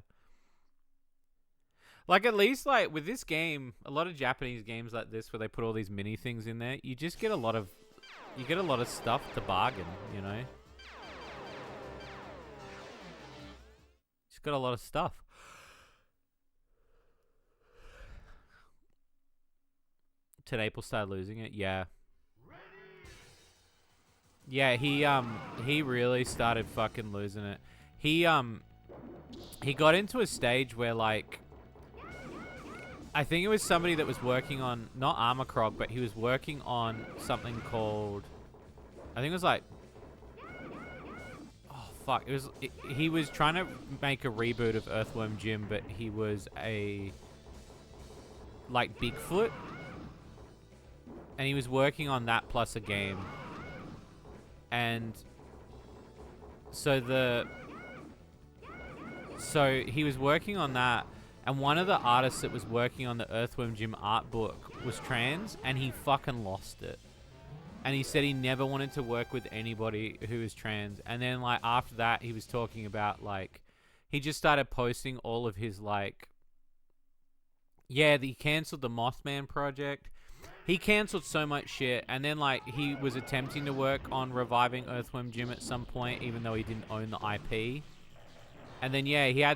Like, at least, like, with this game, a lot of Japanese games like this where they put all these mini things in there, you just get a lot of... You get a lot of stuff to bargain, you know? Just got a lot of stuff. Did April start losing it? Yeah. Yeah, he really started fucking losing it. He got into a stage where, like, I think it was somebody that was working on, not Armor Krog, but he was working on something called, I think it was like, oh fuck, he was trying to make a reboot of Earthworm Jim, but he was like Bigfoot, and he was working on that plus a game, and so he was working on that. And one of the artists that was working on the Earthworm Jim art book was trans, and he fucking lost it. And he said he never wanted to work with anybody who was trans. And then, like, after that, he was talking about, like, he just started posting all of his, like, yeah, he cancelled the Mothman project. He cancelled so much shit. And then, like, he was attempting to work on reviving Earthworm Jim at some point, even though he didn't own the IP. And then, yeah,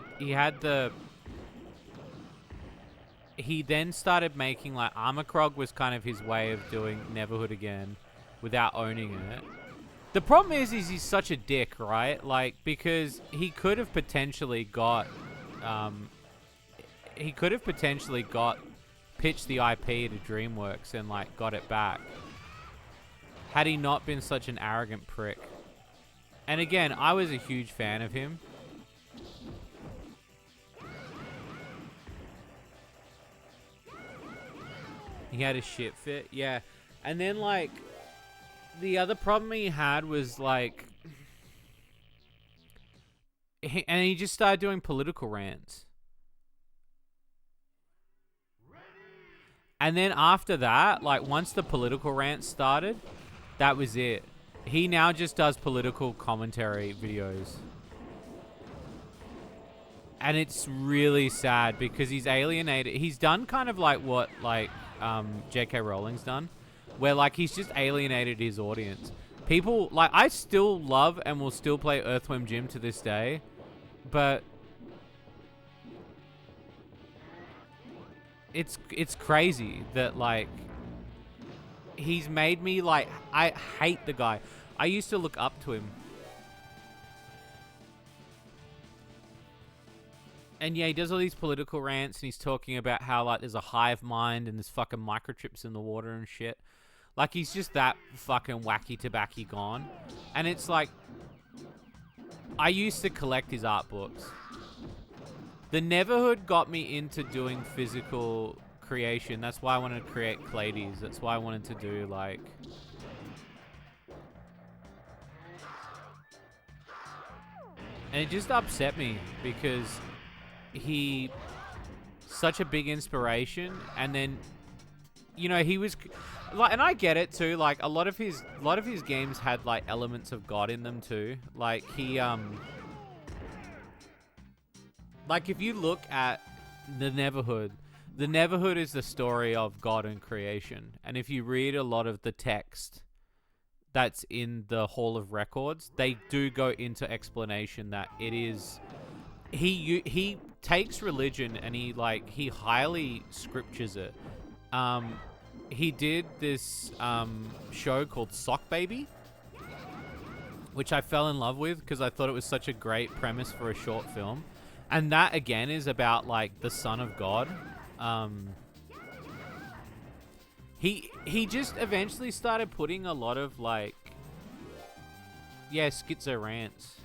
he then started making, like, Armor Krog was kind of his way of doing Neverhood again without owning it. The problem is he's such a dick, right? Like, because he could have potentially got, pitched the IP to DreamWorks and, like, got it back. Had he not been such an arrogant prick. And again, I was a huge fan of him. He had a shit fit, yeah. And then, like, the other problem he had was, like... he just started doing political rants. And then after that, like, once the political rants started, that was it. He now just does political commentary videos. And it's really sad because he's alienated. He's done kind of like what, like... J.K. Rowling's done, where like he's just alienated his audience. People like I still love and will still play Earthworm Jim to this day, but it's crazy that like he's made me like I hate the guy. I used to look up to him. And yeah, he does all these political rants and he's talking about how like there's a hive mind and there's fucking microchips in the water and shit. Like he's just that fucking wacky tobacco gone. And it's like I used to collect his art books. The Neverhood got me into doing physical creation. That's why I wanted to create Cladies. That's why I wanted to do like and it just upset me because he such a big inspiration, and then you know he was like, and I get it too, like a lot of his games had like elements of God in them too. Like he like if you look at the Neverhood is the story of God and creation, and if you read a lot of the text that's in the Hall of Records, they do go into explanation that it is he takes religion and he highly scriptures it. He did this show called Sock Baby, which I fell in love with because I thought it was such a great premise for a short film. And that again is about like the Son of God. He just eventually started putting a lot of like schizo rants.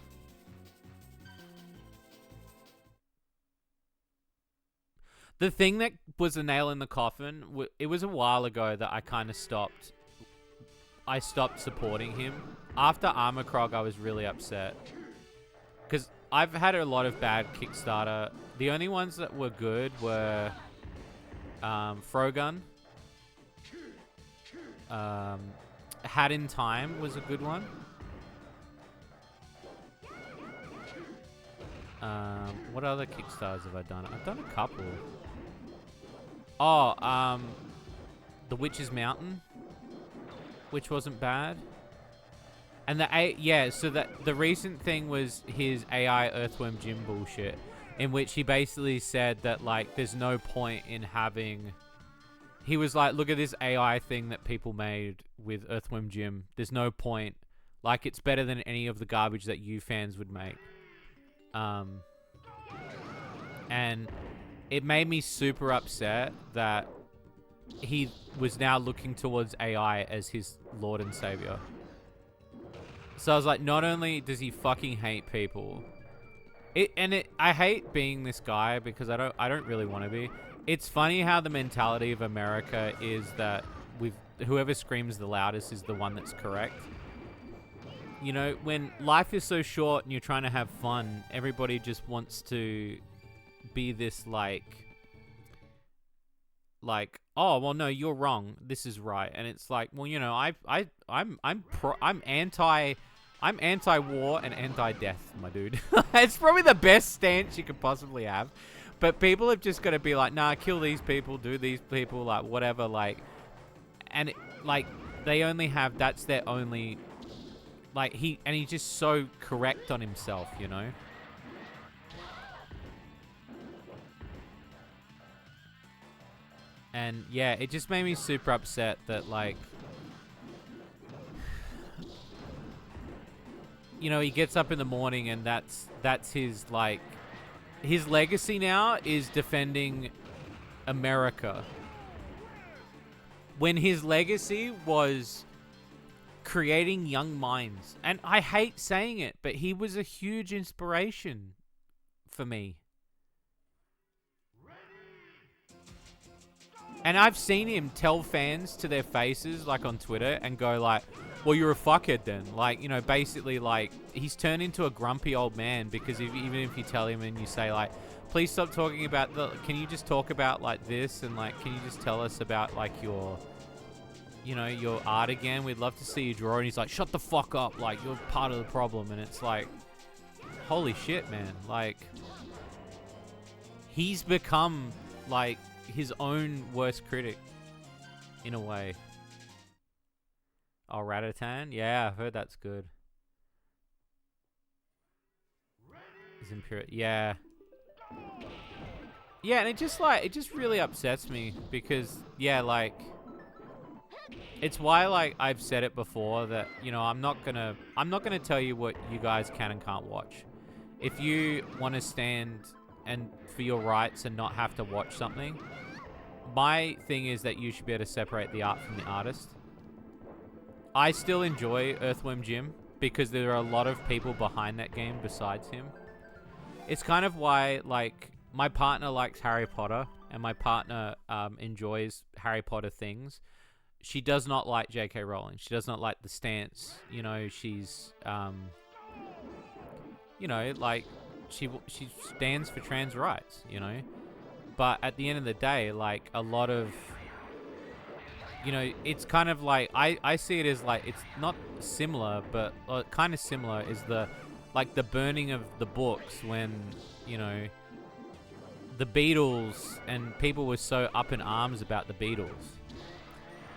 The thing that was a nail in the coffin, it was a while ago that I kind of stopped. I stopped supporting him. After Armacrog, I was really upset. Because I've had a lot of bad Kickstarter. The only ones that were good were Frogun. Hat in Time was a good one. What other Kickstarters have I done? I've done a couple. Oh, The Witch's Mountain, which wasn't bad. And so that the recent thing was his AI Earthworm Jim bullshit, in which he basically said that like there's no point in having. He was like, look at this AI thing that people made with Earthworm Jim. There's no point. Like it's better than any of the garbage that you fans would make. And it made me super upset that he was now looking towards AI as his Lord and Savior. So I was like, not only does he fucking hate people, I hate being this guy because I don't really want to be. It's funny how the mentality of America is that whoever screams the loudest is the one that's correct. You know, when life is so short and you're trying to have fun, everybody just wants to be this like, oh well, no, you're wrong. This is right, and it's like, well, you know, I'm anti-war and anti-death, my dude. It's probably the best stance you could possibly have, but people have just got to be like, nah, kill these people, do these people, like whatever, like, and like they only have that's their only. Like he's just so correct on himself, you know. And yeah, it just made me super upset that like, you know, he gets up in the morning and that's his like, his legacy now is defending America. When his legacy was creating young minds. And I hate saying it, but he was a huge inspiration for me. And I've seen him tell fans to their faces, like on Twitter, and go like, well, you're a fuckhead then. Like, you know, basically like, he's turned into a grumpy old man because even if you tell him and you say like, please stop talking about can you just talk about like this? And like, can you just tell us about like your art again? We'd love to see you draw. And he's like, shut the fuck up. Like, you're part of the problem. And it's like, holy shit, man. Like, he's become like his own worst critic in a way. Oh, Ratatan? Yeah, I've heard that's good. Is Imperial? Yeah. Yeah, and it just really upsets me because, yeah, like, it's why, like, I've said it before that, you know, I'm not gonna tell you what you guys can and can't watch. If you want to stand and for your rights and not have to watch something, my thing is that you should be able to separate the art from the artist. I still enjoy Earthworm Jim because there are a lot of people behind that game besides him. It's kind of why, like, my partner likes Harry Potter and my partner enjoys Harry Potter things. She does not like J.K. Rowling. She does not like the stance. You know, she's, you know, like, she stands for trans rights, you know? But at the end of the day, like, a lot of, you know, it's kind of like, I see it as, like, it's not similar, but kind of similar is the, like, the burning of the books when, you know, the Beatles and people were so up in arms about the Beatles.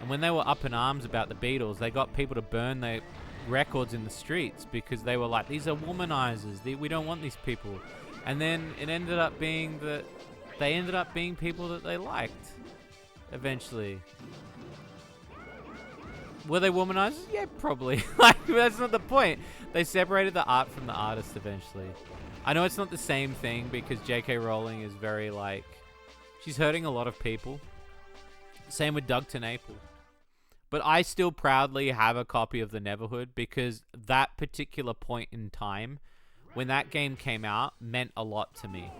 And when they were up in arms about the Beatles, they got people to burn their records in the streets because they were like, these are womanizers. We don't want these people. And then it ended up being that they ended up being people that they liked eventually. Were they womanizers? Yeah, probably. Like, that's not the point. They separated the art from the artist eventually. I know it's not the same thing because J.K. Rowling is very, like, she's hurting a lot of people. Same with Doug TenNapel. But I still proudly have a copy of the Neverhood because that particular point in time, when that game came out, meant a lot to me.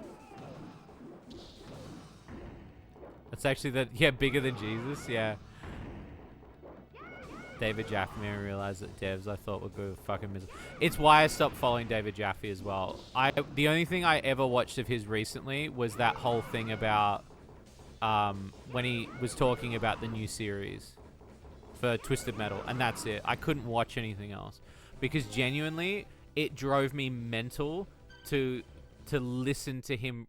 It's actually bigger than Jesus, yeah. David Jaffe made me realize that devs I thought would go fucking miserable. It's why I stopped following David Jaffe as well. The only thing I ever watched of his recently was that whole thing about when he was talking about the new series for Twisted Metal, and that's it. I couldn't watch anything else because genuinely it drove me mental to listen to him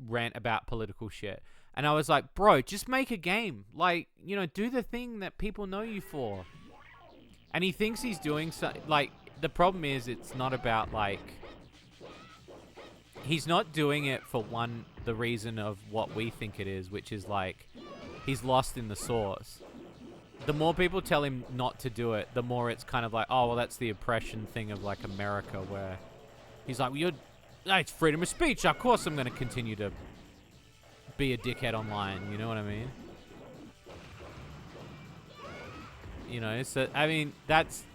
rant about political shit. And I was like, bro, just make a game. Like, you know, do the thing that people know you for. And he thinks he's doing so. Like, the problem is it's not about, like, he's not doing it for the reason of what we think it is, which is like he's lost in the source. The more people tell him not to do it, the more it's kind of like, oh, well, that's the oppression thing of, like, America, where he's like, well, it's freedom of speech. Of course I'm going to continue to be a dickhead online. You know what I mean? You know, so, I mean, that's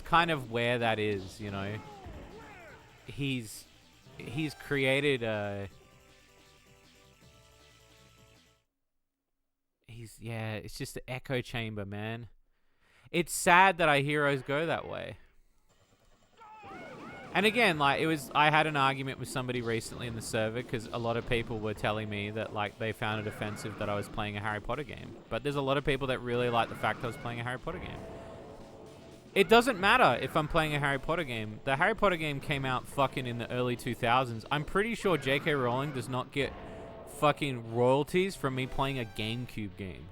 kind of where that is, you know. He's created a... it's just an echo chamber, man. It's sad that our heroes go that way. And again, like, I had an argument with somebody recently in the server because a lot of people were telling me that, like, they found it offensive that I was playing a Harry Potter game. But there's a lot of people that really like the fact I was playing a Harry Potter game. It doesn't matter if I'm playing a Harry Potter game. The Harry Potter game came out fucking in the early 2000s. I'm pretty sure J.K. Rowling does not get fucking royalties from me playing a GameCube game.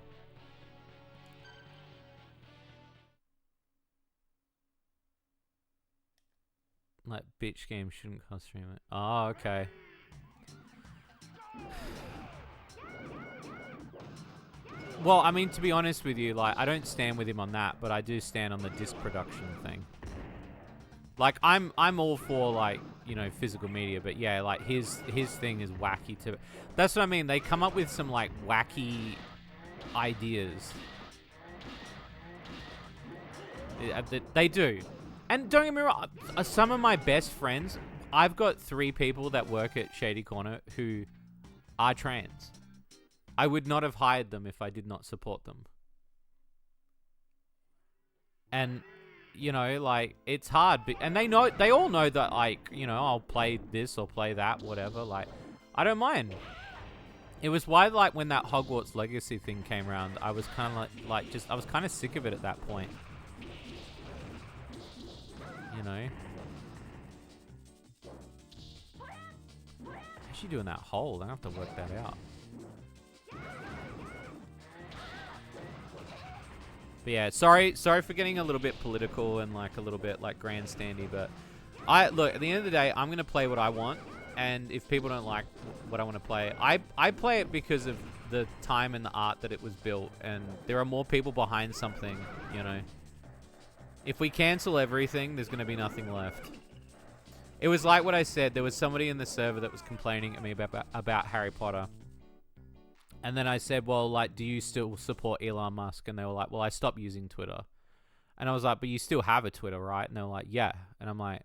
Like, bitch games shouldn't cost stream it. Oh, okay. Well, I mean, to be honest with you, like, I don't stand with him on that, but I do stand on the disc production thing. Like, I'm all for, like, you know, physical media, but yeah, like, his thing is wacky too. That's what I mean. They come up with some, like, wacky ideas. They do. And don't get me wrong, some of my best friends, I've got 3 people that work at Shady Corner who are trans. I would not have hired them if I did not support them. And, you know, like, it's hard. And they all know that, like, you know, I'll play this or play that, whatever. Like, I don't mind. It was why, like, when that Hogwarts Legacy thing came around, I was kind of I was kind of sick of it at that point. You know? How's she doing that hole? I have to work that out. But yeah, sorry for getting a little bit political and like a little bit like grandstandy, but look, at the end of the day, I'm gonna play what I want, and if people don't like what I want to play, I play it because of the time and the art that it was built, and there are more people behind something, you know. If we cancel everything, there's gonna be nothing left. It was like what I said. There was somebody in the server that was complaining at me about Harry Potter. And then I said, well, like, do you still support Elon Musk? And they were like, well, I stopped using Twitter. And I was like, but you still have a Twitter, right? And they were like, yeah. And I'm like,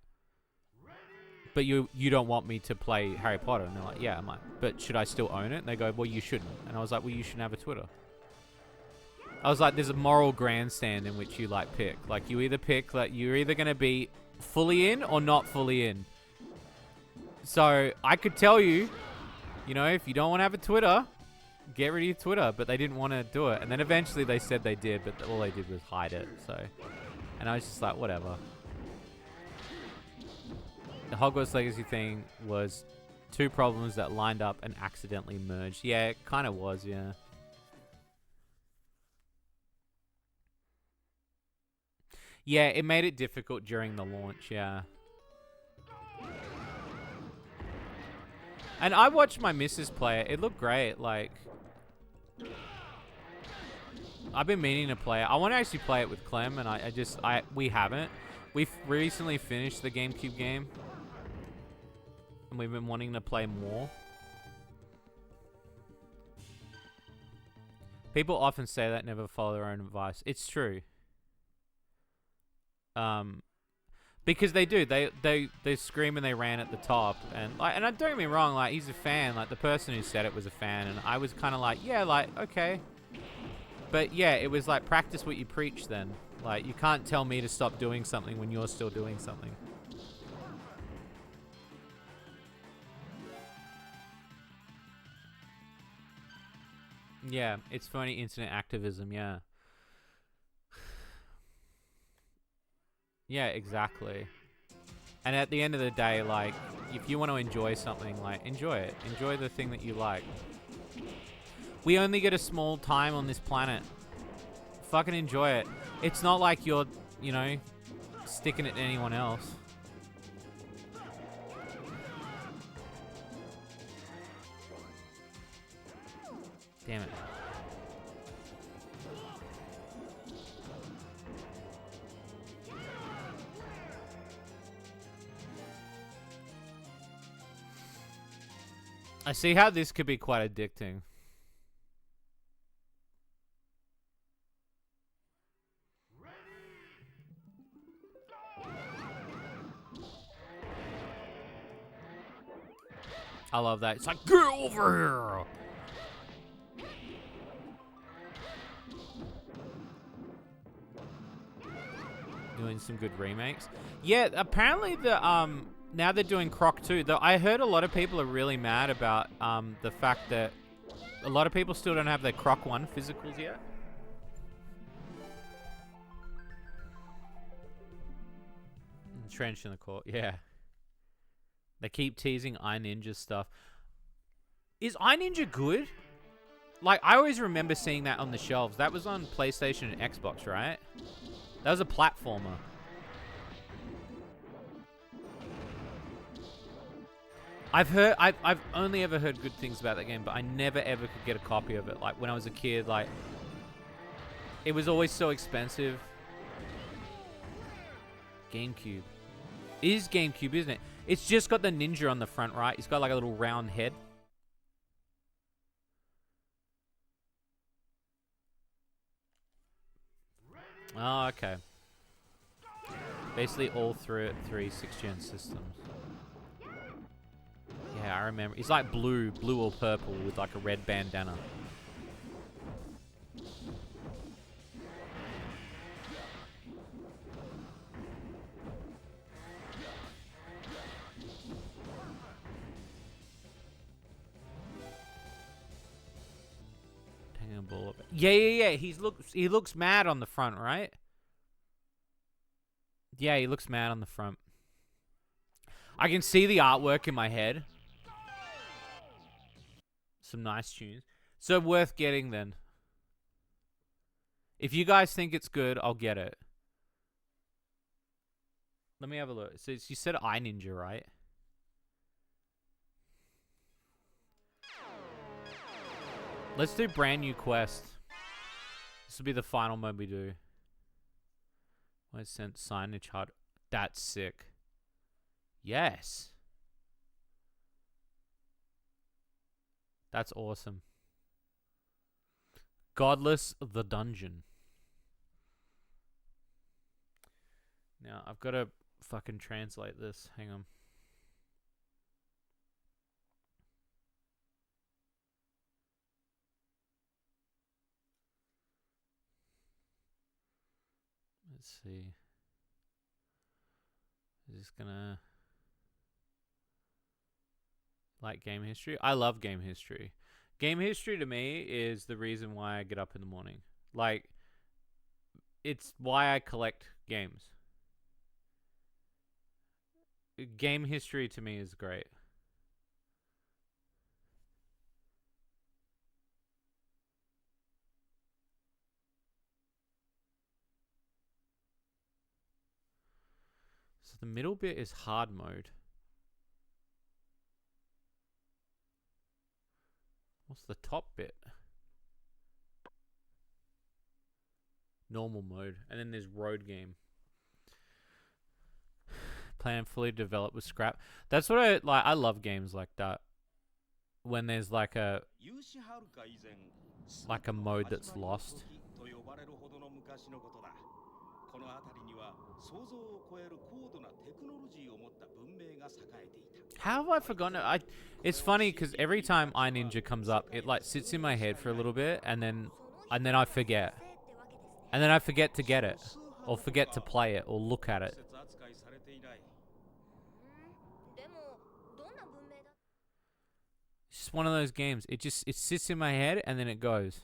but you don't want me to play Harry Potter? And they're like, yeah. I'm like, but should I still own it? And they go, well, you shouldn't. And I was like, well, you shouldn't have a Twitter. I was like, there's a moral grandstand in which you, like, pick. Like, you either pick that you're either going to be fully in or not fully in. So I could tell you, you know, if you don't want to have a Twitter, get rid of your Twitter, but they didn't want to do it. And then eventually they said they did, but all they did was hide it. So, and I was just like, whatever. The Hogwarts Legacy thing was two problems that lined up and accidentally merged. Yeah, it kind of was, yeah. Yeah, it made it difficult during the launch, yeah. And I watched my missus play it. It looked great, like... I've been meaning to play it. I want to actually play it with Clem, and we haven't. We've recently finished the GameCube game. And we've been wanting to play more. People often say that, never follow their own advice. It's true. Because they do. They scream and they ran at the top. And don't get me wrong, like, he's a fan. Like, the person who said it was a fan. And I was kind of like, yeah, like, okay. But yeah, it was like, practice what you preach then. Like, you can't tell me to stop doing something when you're still doing something. Yeah, it's funny, internet activism, yeah. Yeah, exactly. And at the end of the day, like, if you want to enjoy something, like, enjoy it. Enjoy the thing that you like. We only get a small time on this planet. Fucking enjoy it. It's not like you're, you know, sticking it to anyone else. Damn it. I see how this could be quite addicting. I love that. It's like, get over here! Doing some good remakes. Yeah, apparently the now they're doing Croc 2. Though I heard a lot of people are really mad about the fact that a lot of people still don't have their Croc 1 physicals yet. Trench in the court, yeah. They keep teasing iNinja stuff. Is iNinja good? Like, I always remember seeing that on the shelves. That was on PlayStation and Xbox, right? That was a platformer. I've only ever heard good things about that game, but I never ever could get a copy of it. Like, when I was a kid, like, it was always so expensive. GameCube. It is GameCube, isn't it? It's just got the ninja on the front, right? It's got like a little round head. Oh, okay. Basically all three 6th-gen systems. Yeah, I remember. He's like blue or purple with like a red bandana. Yeah. He looks mad on the front, right? Yeah, he looks mad on the front. I can see the artwork in my head. Some nice tunes. So worth getting then. If you guys think it's good, I'll get it. Let me have a look. So you said iNinja, right? Let's do brand new quest. This will be the final mode we do. I sent signage hard. That's sick. Yes. That's awesome. Godless the Dungeon. Now, I've got to fucking translate this. Hang on. Let's see. Is this gonna... Like game history? I love game history. Game history to me is the reason why I get up in the morning. Like, it's why I collect games. Game history to me is great. So the middle bit is hard mode. What's the top bit? Normal mode. And then there's road game. Plan fully developed with scrap. That's what I like. I love games like that. When there's like a mode that's lost. How have I forgotten it? It's funny because every time iNinja comes up, it like sits in my head for a little bit, and then I forget, and then I forget to get it, or forget to play it, or look at it. It's just one of those games. It sits in my head, and then it goes.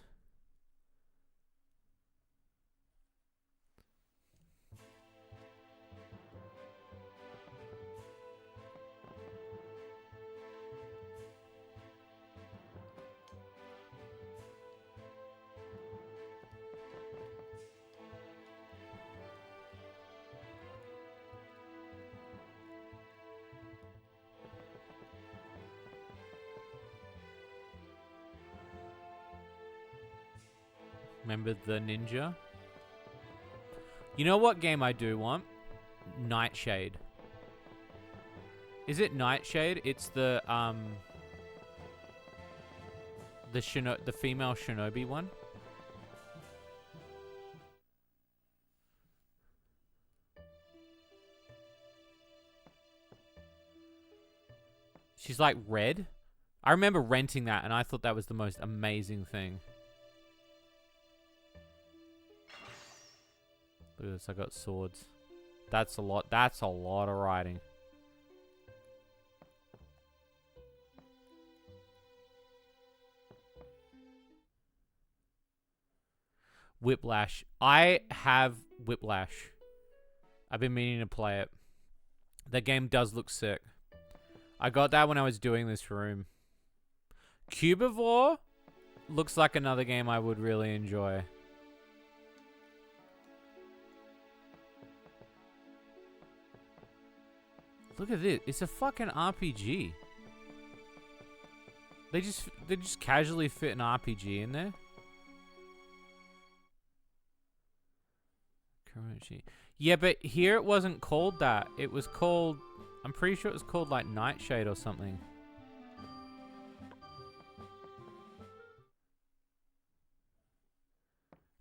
Remember the ninja? You know what game I do want? Nightshade. Is it Nightshade? It's the female shinobi one. She's like red. I remember renting that and I thought that was the most amazing thing. Look at this, I got swords. That's a lot. That's a lot of riding. Whiplash. I have Whiplash. I've been meaning to play it. That game does look sick. I got that when I was doing this room. Cubivore looks like another game I would really enjoy. Look at this. It's a fucking RPG. They just casually fit an RPG in there. Yeah, but here it wasn't called that. It was called... I'm pretty sure it was called like Nightshade or something.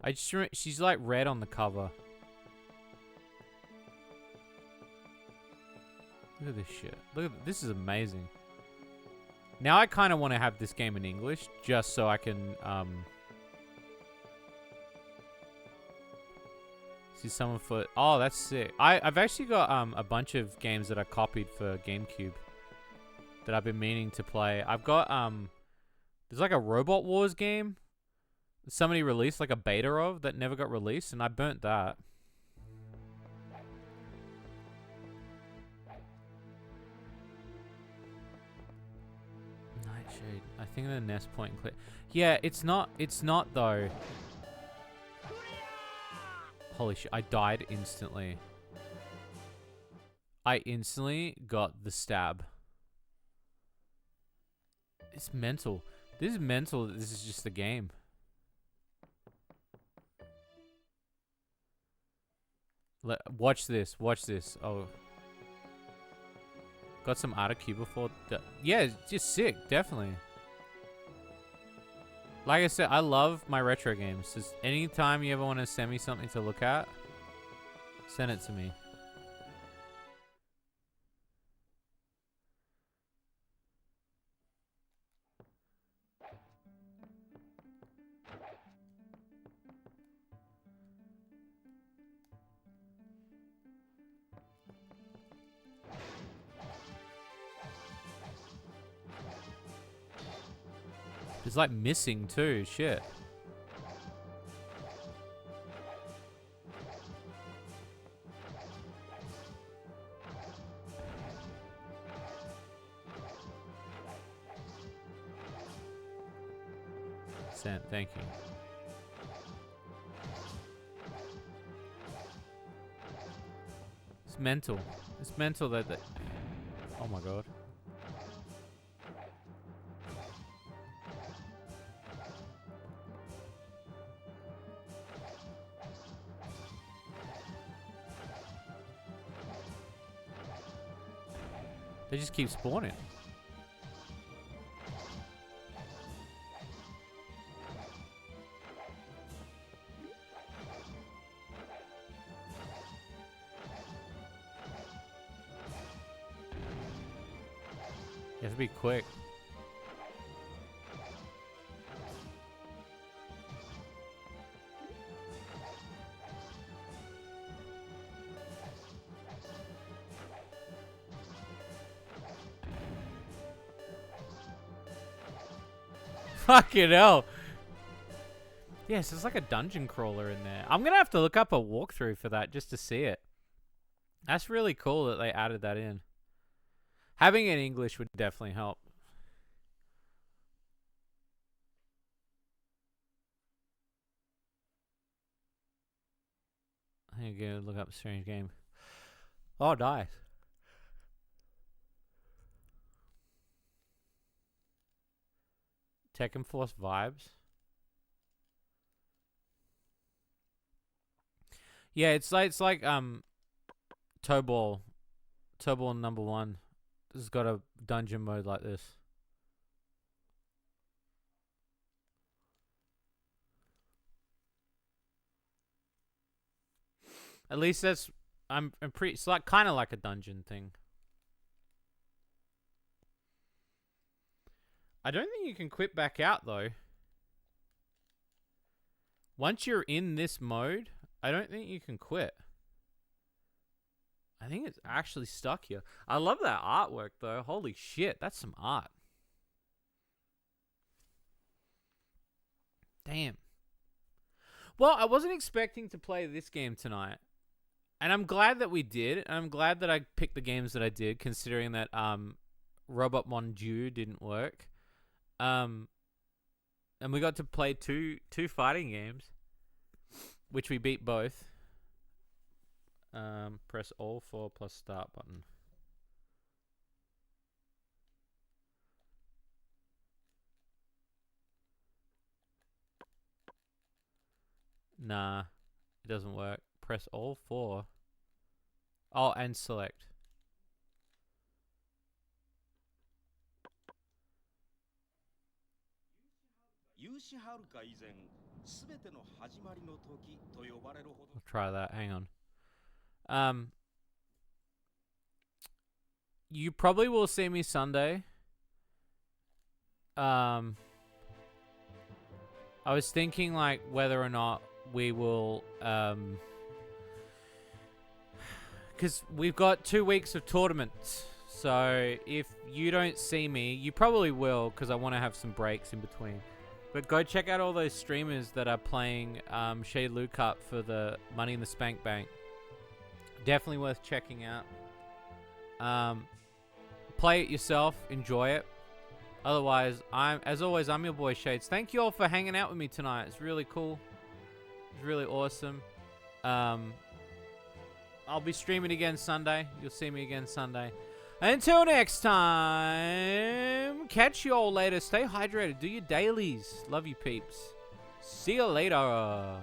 I just remember, she's like red on the cover. Look at this shit. Look at this. Is amazing. Now I kind of want to have this game in English just so I can see someone for... Oh, that's sick. I've actually got a bunch of games that I copied for GameCube that I've been meaning to play. I've got there's like a Robot Wars game that somebody released like a beta of that never got released, and I burnt that. Nightshade. I think the nest point and click. Yeah, it's not though. Holy shit, I died instantly. I instantly got the stab. It's mental. This is mental. This is just a game. Watch this. Watch this. Oh. Got some Q before. Yeah, it's just sick. Definitely. Like I said, I love my retro games. Just anytime you ever want to send me something to look at, send it to me. It's like missing too. Shit. Sent. Thank you. It's mental. It's mental that. Oh my god. They just keep spawning. You have to be quick. Fucking hell. Yes, it's like a dungeon crawler in there. I'm going to have to look up a walkthrough for that just to see it. That's really cool that they added that in. Having it in English would definitely help. I think I'm going to look up a strange game. Oh, nice. Tekken Force vibes. Yeah, it's like Toe Ball number 1. This has got a dungeon mode like this. At least that's I'm pretty. It's like kind of like a dungeon thing. I don't think you can quit back out though. Once you're in this mode, I don't think you can quit. I think it's actually stuck here. I love that artwork though. Holy shit, that's some art. Damn. Well, I wasn't expecting to play this game tonight. And I'm glad that we did. And I'm glad that I picked the games that I did, considering that Robot Mon Dieu didn't work. And we got to play two fighting games, which we beat both. Press all 4 plus start button. Nah, it doesn't work. Press all 4. Oh, and select. I'll try that. Hang on. You probably will see me Sunday. I was thinking like whether or not we will because we've got 2 weeks of tournaments. So if you don't see me, you probably will, because I want to have some breaks in between. But go check out all those streamers that are playing Shady Lou Cup for the Money in the Spank Bank. Definitely worth checking out. Play it yourself, enjoy it. Otherwise, as always, I'm your boy Shades. Thank you all for hanging out with me tonight. It's really cool. It's really awesome. I'll be streaming again Sunday. You'll see me again Sunday. Until next time, catch you all later. Stay hydrated. Do your dailies. Love you, peeps. See you later.